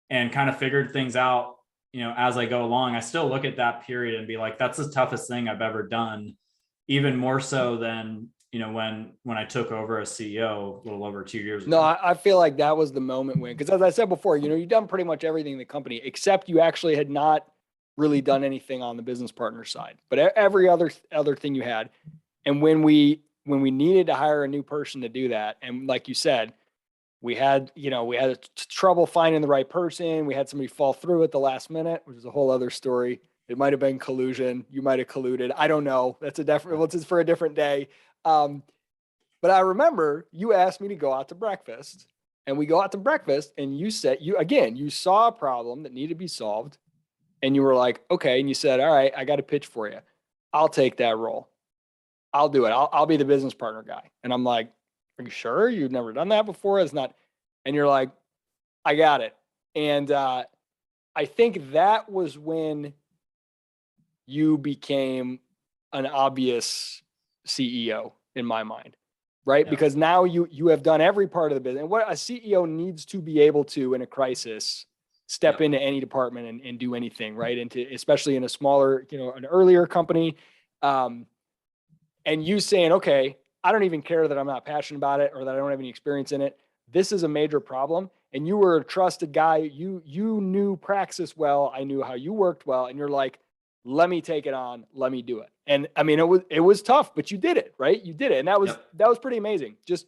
and kind of figured things out, as I go along. I still look at that period and be like, that's the toughest thing I've ever done, even more so than when I took over as CEO a little over 2 years ago. No, I feel like that was the moment when, because as I said before, you've done pretty much everything in the company, except you actually had not really done anything on the business partner side, but every other thing you had. And when we needed to hire a new person to do that, and like you said, we had trouble finding the right person. We had somebody fall through at the last minute, which is a whole other story. It might have been collusion. You might have colluded. I don't know. That's it's for a different day. But I remember you asked me to go out to breakfast, and we go out to breakfast, and you said, you saw a problem that needed to be solved, and you were like, okay. And you said, all right, I got a pitch for you. I'll take that role. I'll do it. I'll be the business partner guy. And I'm like, are you sure? You've never done that before? It's not. And you're like, I got it. And I think that was when you became an obvious CEO in my mind, right? Yeah. Because now you have done every part of the business. And what a CEO needs to be able to, in a crisis, step into any department and do anything, right? Especially in a smaller, an earlier company. And you saying, okay, I don't even care that I'm not passionate about it or that I don't have any experience in it. This is a major problem. And you were a trusted guy. You knew Praxis well. I knew how you worked well. And you're like, let me take it on. Let me do it. And I mean, it was tough, but you did it, right? You did it. And that was pretty amazing. Just,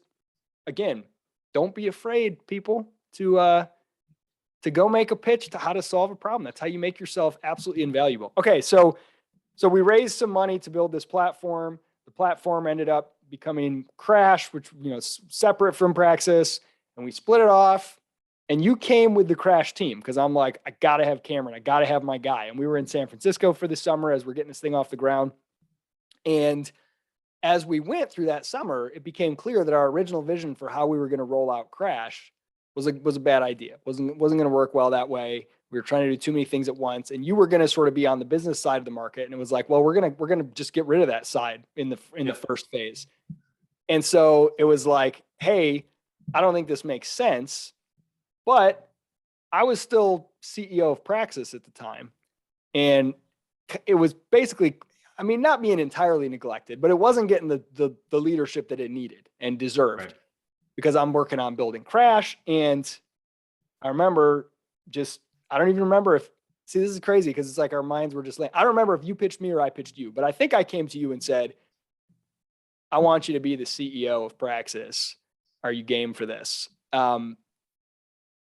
again, don't be afraid, people, to go make a pitch to how to solve a problem. That's how you make yourself absolutely invaluable. Okay. So we raised some money to build this platform. The platform ended up becoming Crash, which, separate from Praxis, and we split it off. And you came with the Crash team because I'm like, I got to have Cameron. I got to have my guy. And we were in San Francisco for the summer as we're getting this thing off the ground. And as we went through that summer, it became clear that our original vision for how we were going to roll out Crash was a bad idea. Wasn't going to work well that way. We were trying to do too many things at once, and you were going to sort of be on the business side of the market. And it was like, well, we're going to just get rid of that side in the first phase. And so it was like, hey, I don't think this makes sense, but I was still CEO of Praxis at the time. And it was basically, I mean, not being entirely neglected, but it wasn't getting the leadership that it needed and deserved, right? Because I'm working on building Crash. And I remember I don't even remember this is crazy because it's like our minds were just like, I don't remember if you pitched me or I pitched you, but I think I came to you and said, I want you to be the CEO of Praxis. Are you game for this?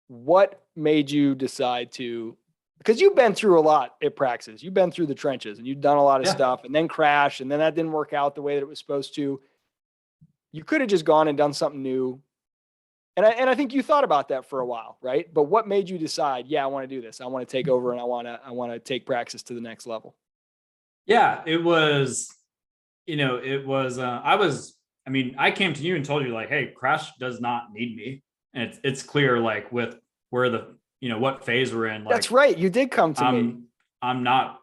What made you decide to, because you've been through a lot at Praxis, you've been through the trenches and you've done a lot of stuff, and then Crash, and then that didn't work out the way that it was supposed to. You could have just gone and done something new. And I think you thought about that for a while, right? But what made you decide, I want to do this. I want to take over and I want to take Praxis to the next level. Yeah, it was, I came to you and told you like, hey, Crash does not need me. And it's clear, like with where what phase we're in. Like, that's right. You did come to me. I'm not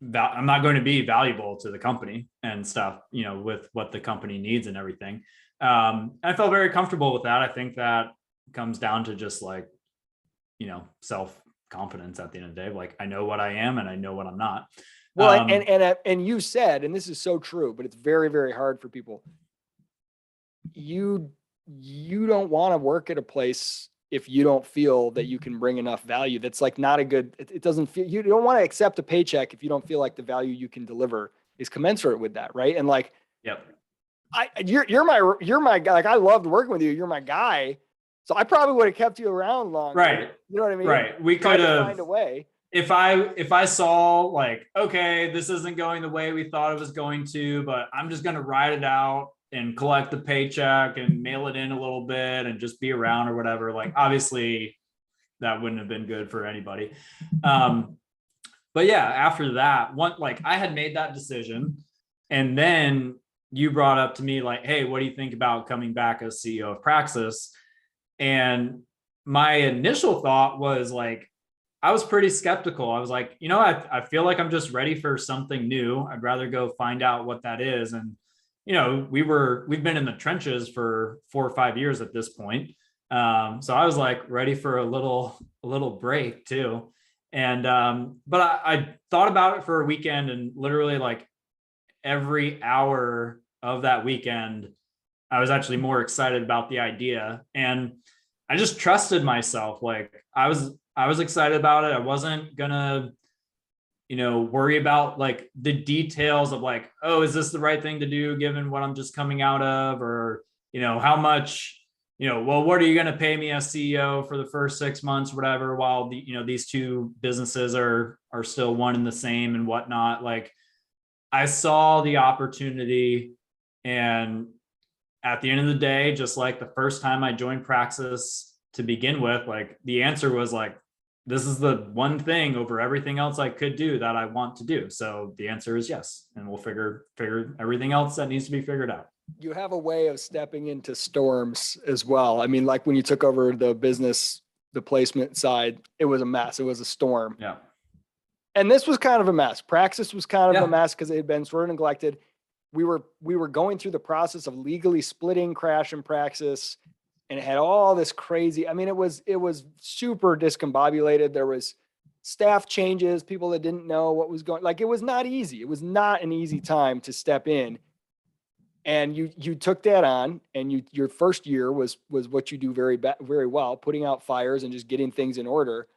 going to be valuable to the company and stuff, with what the company needs and everything. I felt very comfortable with that. I think that comes down to just like, self-confidence at the end of the day. Like, I know what I am and I know what I'm not. Well, and you said, and this is so true, but it's very, very hard for people. You don't want to work at a place if you don't feel that you can bring enough value. That's like not a good, it doesn't feel, you don't want to accept a paycheck if you don't feel like the value you can deliver is commensurate with that. Right. And like, you're my guy. Like, I loved working with you. You're my guy. So I probably would have kept you around longer. Right. You know what I mean? Right. We could have find a way. If I saw like, okay, this isn't going the way we thought it was going to, but I'm just going to ride it out and collect the paycheck and mail it in a little bit and just be around or whatever. Like, obviously that wouldn't have been good for anybody. But yeah, after that I had made that decision, and then you brought up to me like, hey, what do you think about coming back as CEO of Praxis? And my initial thought was like, I was pretty skeptical. I was like, I feel like I'm just ready for something new. I'd rather go find out what that is. And, we've been in the trenches for 4 or 5 years at this point. So I was like ready for a little break too. And, but I thought about it for a weekend, and literally like every hour of that weekend, I was actually more excited about the idea. And I just trusted myself. Like I was excited about it. I wasn't gonna, worry about like the details of like, oh, is this the right thing to do given what I'm just coming out of, or, how much, well, what are you going to pay me as CEO for the first 6 months, whatever, while these two businesses are still one and the same and whatnot. Like I saw the opportunity, and at the end of the day, just like the first time I joined Praxis to begin with, like the answer was like, this is the one thing over everything else I could do that I want to do. So the answer is yes. And we'll figure everything else that needs to be figured out. You have a way of stepping into storms as well. I mean, like when you took over the business, the placement side, it was a mess. It was a storm. Yeah. And this was kind of a mess. Praxis was kind of a mess because it had been sort of neglected. We were going through the process of legally splitting Crash and Praxis, and it had all this crazy. I mean, it was super discombobulated. There was staff changes, people that didn't know what was going. Like it was not easy. It was not an easy time to step in. And you took that on, and your first year was what you do very well, putting out fires and just getting things in order.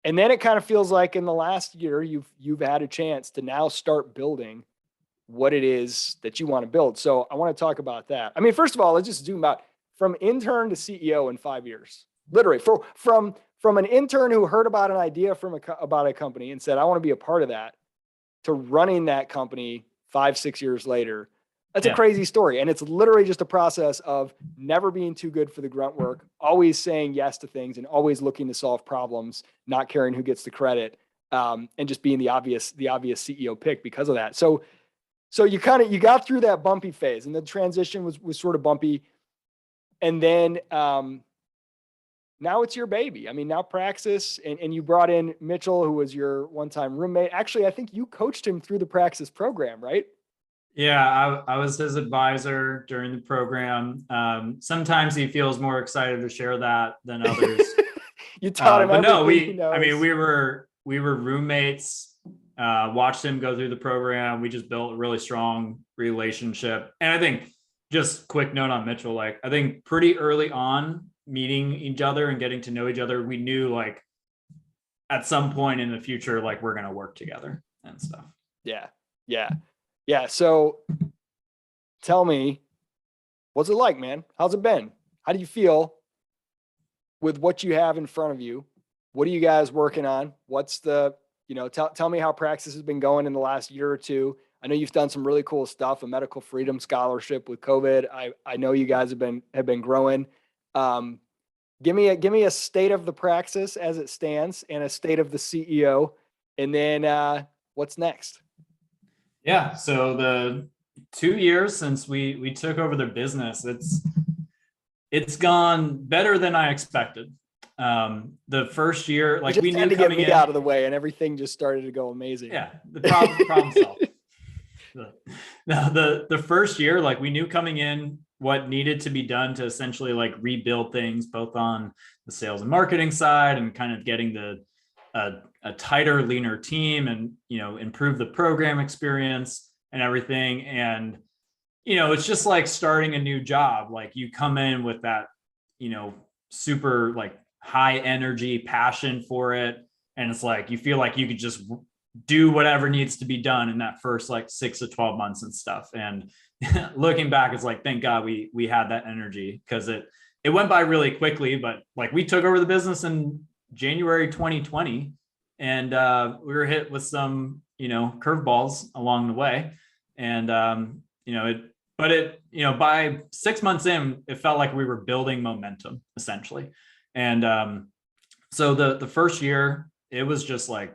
And then it kind of feels like in the last year you've had a chance to now start building what it is that you want to build. So I want to talk about that. I mean, first of all, let's just zoom out from intern to CEO in 5 years. Literally, from an intern who heard about an idea about a company and said, I want to be a part of that, to running that company 5-6 years later. That's a crazy story. And it's literally just a process of never being too good for the grunt work, always saying yes to things and always looking to solve problems, not caring who gets the credit, and just being the obvious CEO pick because of that. So you got through that bumpy phase, and the transition was sort of bumpy. And then now it's your baby. I mean, now Praxis, and you brought in Mitchell, who was your one-time roommate. Actually, I think you coached him through the Praxis program, right? Yeah, I was his advisor during the program. Sometimes he feels more excited to share that than others. You taught him but no, everything he knows. I mean, we were roommates, watched him go through the program. We just built a really strong relationship. And I think, just quick note on Mitchell, like I think pretty early on meeting each other and getting to know each other, we knew like at some point in the future, like we're going to work together and stuff. Yeah. So tell me, what's it like, man? How's it been? How do you feel with what you have in front of you? What are you guys working on? What's the, tell me how Praxis has been going in the last year or two. I know you've done some really cool stuff, a medical freedom scholarship with COVID. I know you guys have been growing. Give me a state of the Praxis as it stands and a state of the CEO, and then what's next? Yeah. So the 2 years since we took over their business, it's gone better than I expected. The first year, like we knew to get me out of the way, and everything just started to go amazing. Yeah. The problem solved. The first year, like we knew coming in what needed to be done to essentially like rebuild things, both on the sales and marketing side and kind of getting a tighter, leaner team, and improve the program experience and everything. And it's just like starting a new job. Like you come in with that super like high energy passion for it, and it's like you feel like you could just do whatever needs to be done in that first like 6 to 12 months and stuff. And looking back, it's like, thank God we had that energy, because it went by really quickly. But like we took over the business in January 2020, and we were hit with some curveballs along the way. And by 6 months in, it felt like we were building momentum essentially. And so the first year, it was just like,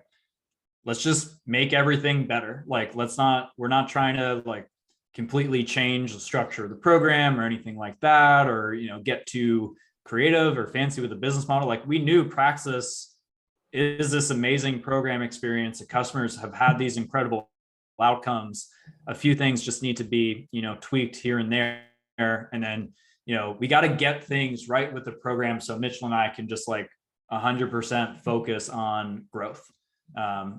let's just make everything better. Like we're not trying to like completely change the structure of the program or anything like that, or get too creative or fancy with the business model. Like we knew Praxis is this amazing program experience. The customers have had these incredible outcomes. A few things just need to be, tweaked here and there. And then, we got to get things right with the program, so Mitchell and I can just like 100% focus on growth.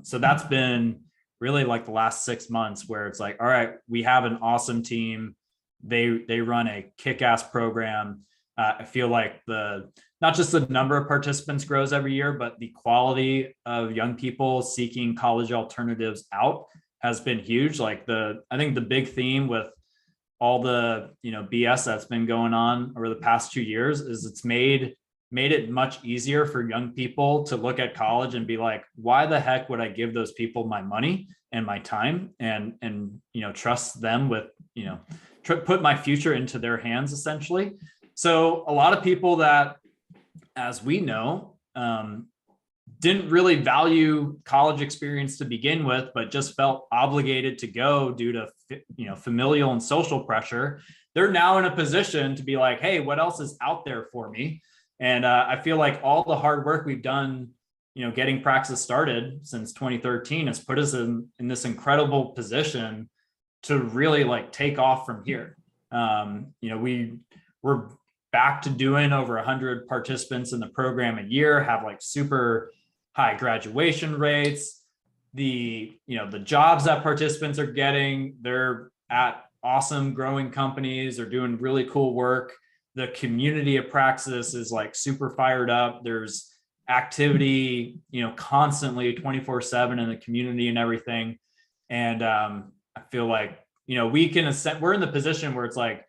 So that's been really like the last 6 months where it's like, all right, we have an awesome team. They run a kick-ass program. I feel like not just the number of participants grows every year, but the quality of young people seeking college alternatives out has been huge. Like I think the big theme with all the BS that's been going on over the past 2 years is it's made it much easier for young people to look at college and be like, why the heck would I give those people my money and my time and trust them with put my future into their hands, essentially. So a lot of people that, as we know, didn't really value college experience to begin with, but just felt obligated to go due to familial and social pressure. They're now in a position to be like, hey, what else is out there for me? And I feel like all the hard work we've done, getting Praxis started since 2013 has put us in this incredible position to really like take off from here. We're back to doing over 100 participants in the program a year, have like super high graduation rates. The jobs that participants are getting, they're at awesome growing companies. They're doing really cool work. The community of Praxis is like super fired up. There's activity, constantly 24/7 in the community and everything. And I feel like, we're in the position where it's like,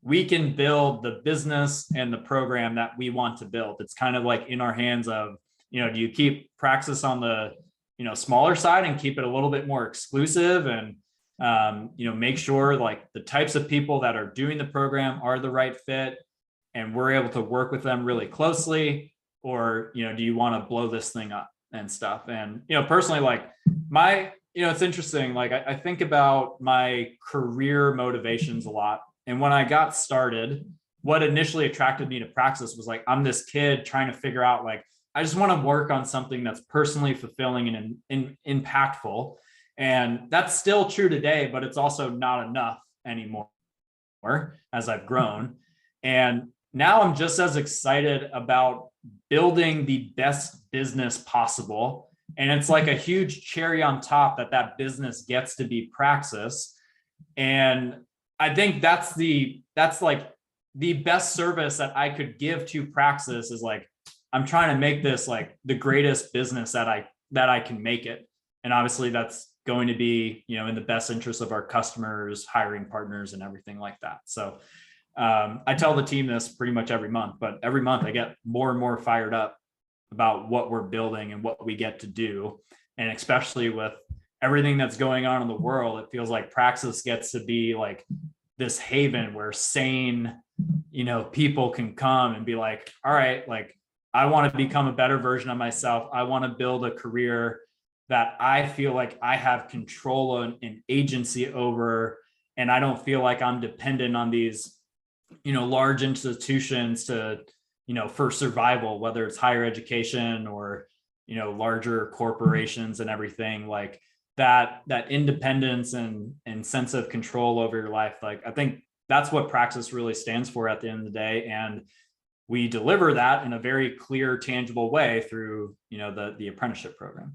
we can build the business and the program that we want to build. It's kind of like in our hands of, do you keep Praxis on the, smaller side and keep it a little bit more exclusive and, make sure like the types of people that are doing the program are the right fit and we're able to work with them really closely? Or, do you want to blow this thing up and stuff? And, personally, like it's interesting. Like I think about my career motivations a lot. And when I got started, what initially attracted me to Praxis was like, I'm this kid trying to figure out, like, I just want to work on something that's personally fulfilling and impactful. And that's still true today, but it's also not enough anymore as I've grown. And now I'm just as excited about building the best business possible. And it's like a huge cherry on top that business gets to be Praxis. And I think that's like the best service that I could give to Praxis is like, I'm trying to make this like the greatest business that I can make it. And obviously that's going to be, in the best interest of our customers, hiring partners and everything like that. So I tell the team this pretty much every month, but every month I get more and more fired up about what we're building and what we get to do. And especially with everything that's going on in the world, it feels like Praxis gets to be like this haven where sane, people can come and be like, all right, like I want to become a better version of myself. I want to build a career that I feel like I have control and agency over. And I don't feel like I'm dependent on these, large institutions to, for survival, whether it's higher education or, larger corporations and everything like that independence and sense of control over your life. Like, I think that's what Praxis really stands for at the end of the day. And we deliver that in a very clear, tangible way through, the apprenticeship program.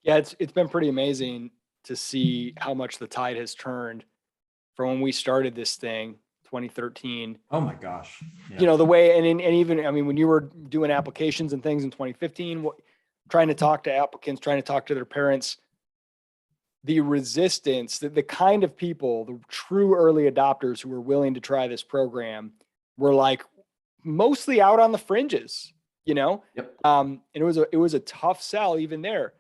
Yeah, it's been pretty amazing to see how much the tide has turned from when we started this thing, 2013. Oh my gosh. Yeah. The way, and even, I mean, when you were doing applications and things in 2015, trying to talk to applicants, trying to talk to their parents, the resistance, the kind of people, the true early adopters who were willing to try this program were like mostly out on the fringes, Yep. And it was a tough sell even there.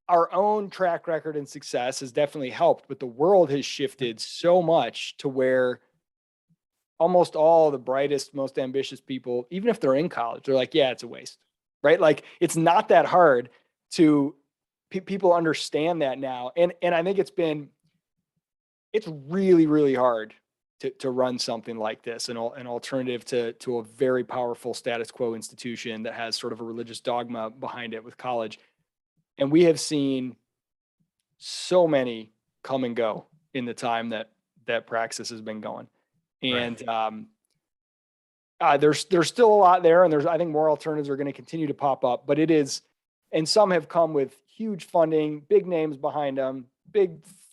Our own track record and success has definitely helped, but the world has shifted so much to where almost all the brightest, most ambitious people, even if they're in college, they're like, yeah, it's a waste, right? Like it's not that hard to people understand that now. And I think it's really, really hard to run something like this, an alternative to a very powerful status quo institution that has sort of a religious dogma behind it with college. And we have seen so many come and go in the time that Praxis has been going. And there's still a lot there. And I think more alternatives are going to continue to pop up, but it is, and some have come with huge funding, big names behind them, big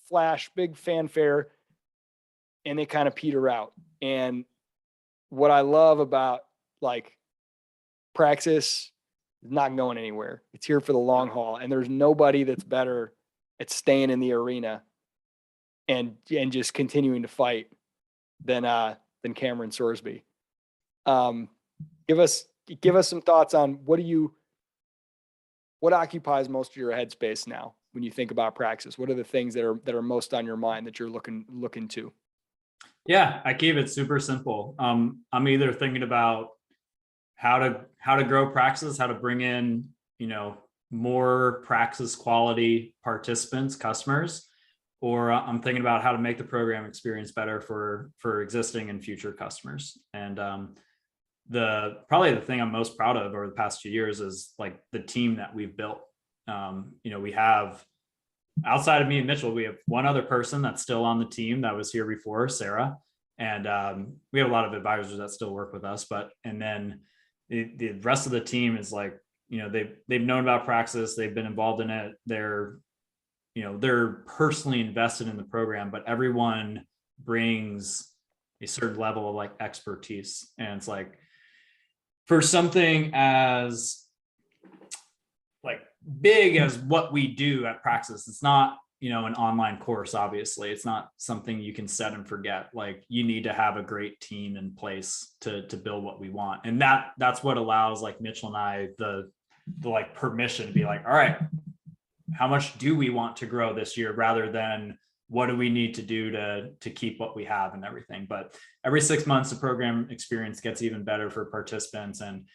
flash, big fanfare, and they kind of peter out. And what I love about like Praxis is not going anywhere. It's here for the long haul, and there's nobody that's better at staying in the arena and just continuing to fight than Cameron Sorsby. Give us some thoughts on what occupies most of your headspace now when you think about Praxis. What are the things that are most on your mind that you're looking to? Yeah, I keep it super simple. I'm either thinking about how to grow Praxis, how to bring in, more Praxis quality participants, customers, or I'm thinking about how to make the program experience better for existing and future customers. And probably the thing I'm most proud of over the past 2 years is like the team that we've built. We have, outside of me and Mitchell, we have one other person that's still on the team that was here before, Sarah. And we have a lot of advisors that still work with us, and then the rest of the team is like, they've known about Praxis, they've been involved in it. They're personally invested in the program, but everyone brings a certain level of like expertise. And it's like, for something as like big as what we do at Praxis, it's not, an online course. Obviously, it's not something you can set and forget. Like, you need to have a great team in place to build what we want. And that's what allows like Mitchell and I the like permission to be like, all right, how much do we want to grow this year, rather than what do we need to do to keep what we have and everything. But every 6 months, the program experience gets even better for participants. And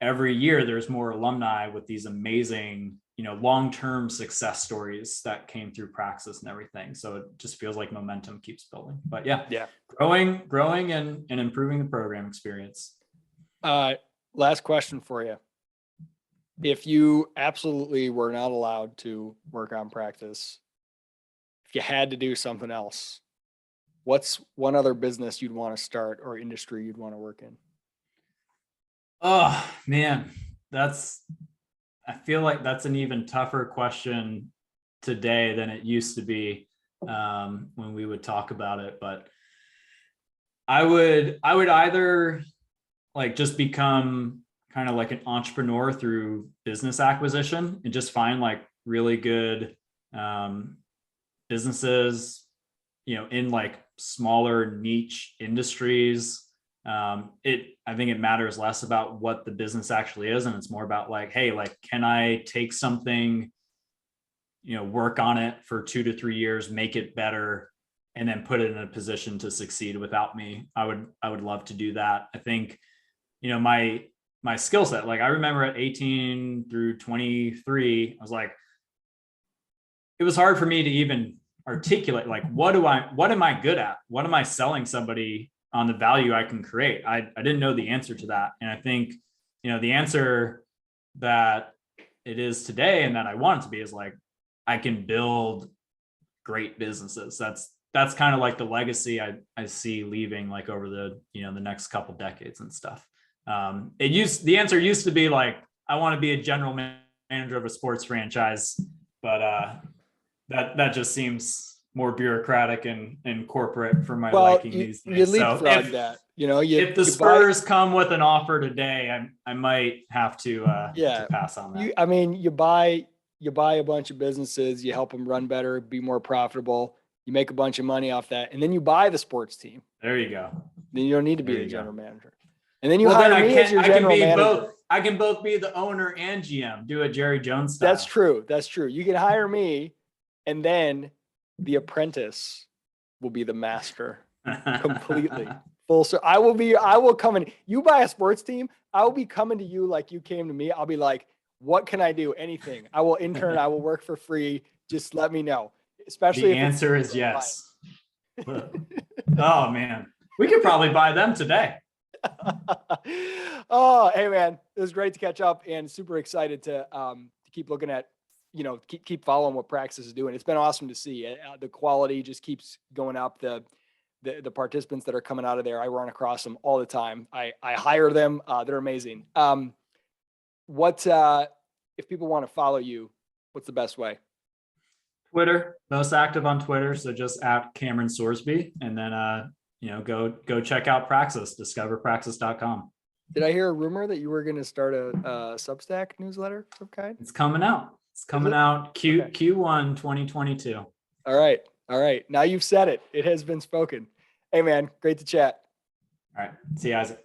every year there's more alumni with these amazing, long-term success stories that came through Praxis and everything. So it just feels like momentum keeps building. But yeah, growing and improving the program experience. Last question for you. If you absolutely were not allowed to work on Praxis, if you had to do something else, what's one other business you'd want to start or industry you'd want to work in? Oh man, I feel like that's an even tougher question today than it used to be when we would talk about it. But I would either like just become kind of like an entrepreneur through business acquisition and just find like really good businesses, in like smaller niche industries. I think it matters less about what the business actually is, and it's more about like, hey, like, can I take something, work on it for 2 to 3 years, make it better, and then put it in a position to succeed without me. I would love to do that. I think, my skill set, like I remember at 18 through 23, I was like, it was hard for me to even articulate, like, what am I good at? What am I selling somebody on the value I can create? I didn't know the answer to that. And I think, the answer that it is today and that I want it to be is like, I can build great businesses. That's kind of like the legacy I see leaving like over the, the next couple decades and stuff. The answer used to be like, I want to be a general manager of a sports franchise, but that just seems more bureaucratic and corporate for my liking these days. You leapfrog that, if the Spurs come with an offer today, I might have to pass on that. You buy a bunch of businesses, you help them run better, be more profitable, you make a bunch of money off that, and then you buy the sports team. There you go. Then you don't need to be the general manager. And then you hire me as your general manager. I can both be the owner and GM, do a Jerry Jones style. That's true. You can hire me, and then the apprentice will be the master completely. So I will come in. You buy a sports team, I will be coming to you like you came to me. I'll be like, what can I do? Anything. I will intern. I will work for free. Just let me know. Especially the answer is yes. Oh man, we could probably buy them today. Oh, hey man, it was great to catch up and super excited to keep looking at, keep following what Praxis is doing. It's been awesome to see. The quality just keeps going up. The participants that are coming out of there, I run across them all the time. I hire them. They're amazing. If people want to follow you, What's the best way? Twitter, most active on Twitter. So just at Cameron Sorsby, and then, go check out Praxis, discoverpraxis.com. Did I hear a rumor that you were going to start a Substack newsletter of some kind? It's coming out. It's coming out Q1 2022. All right. All right. Now you've said it. It has been spoken. Hey, man, great to chat. All right. See you, Isaac.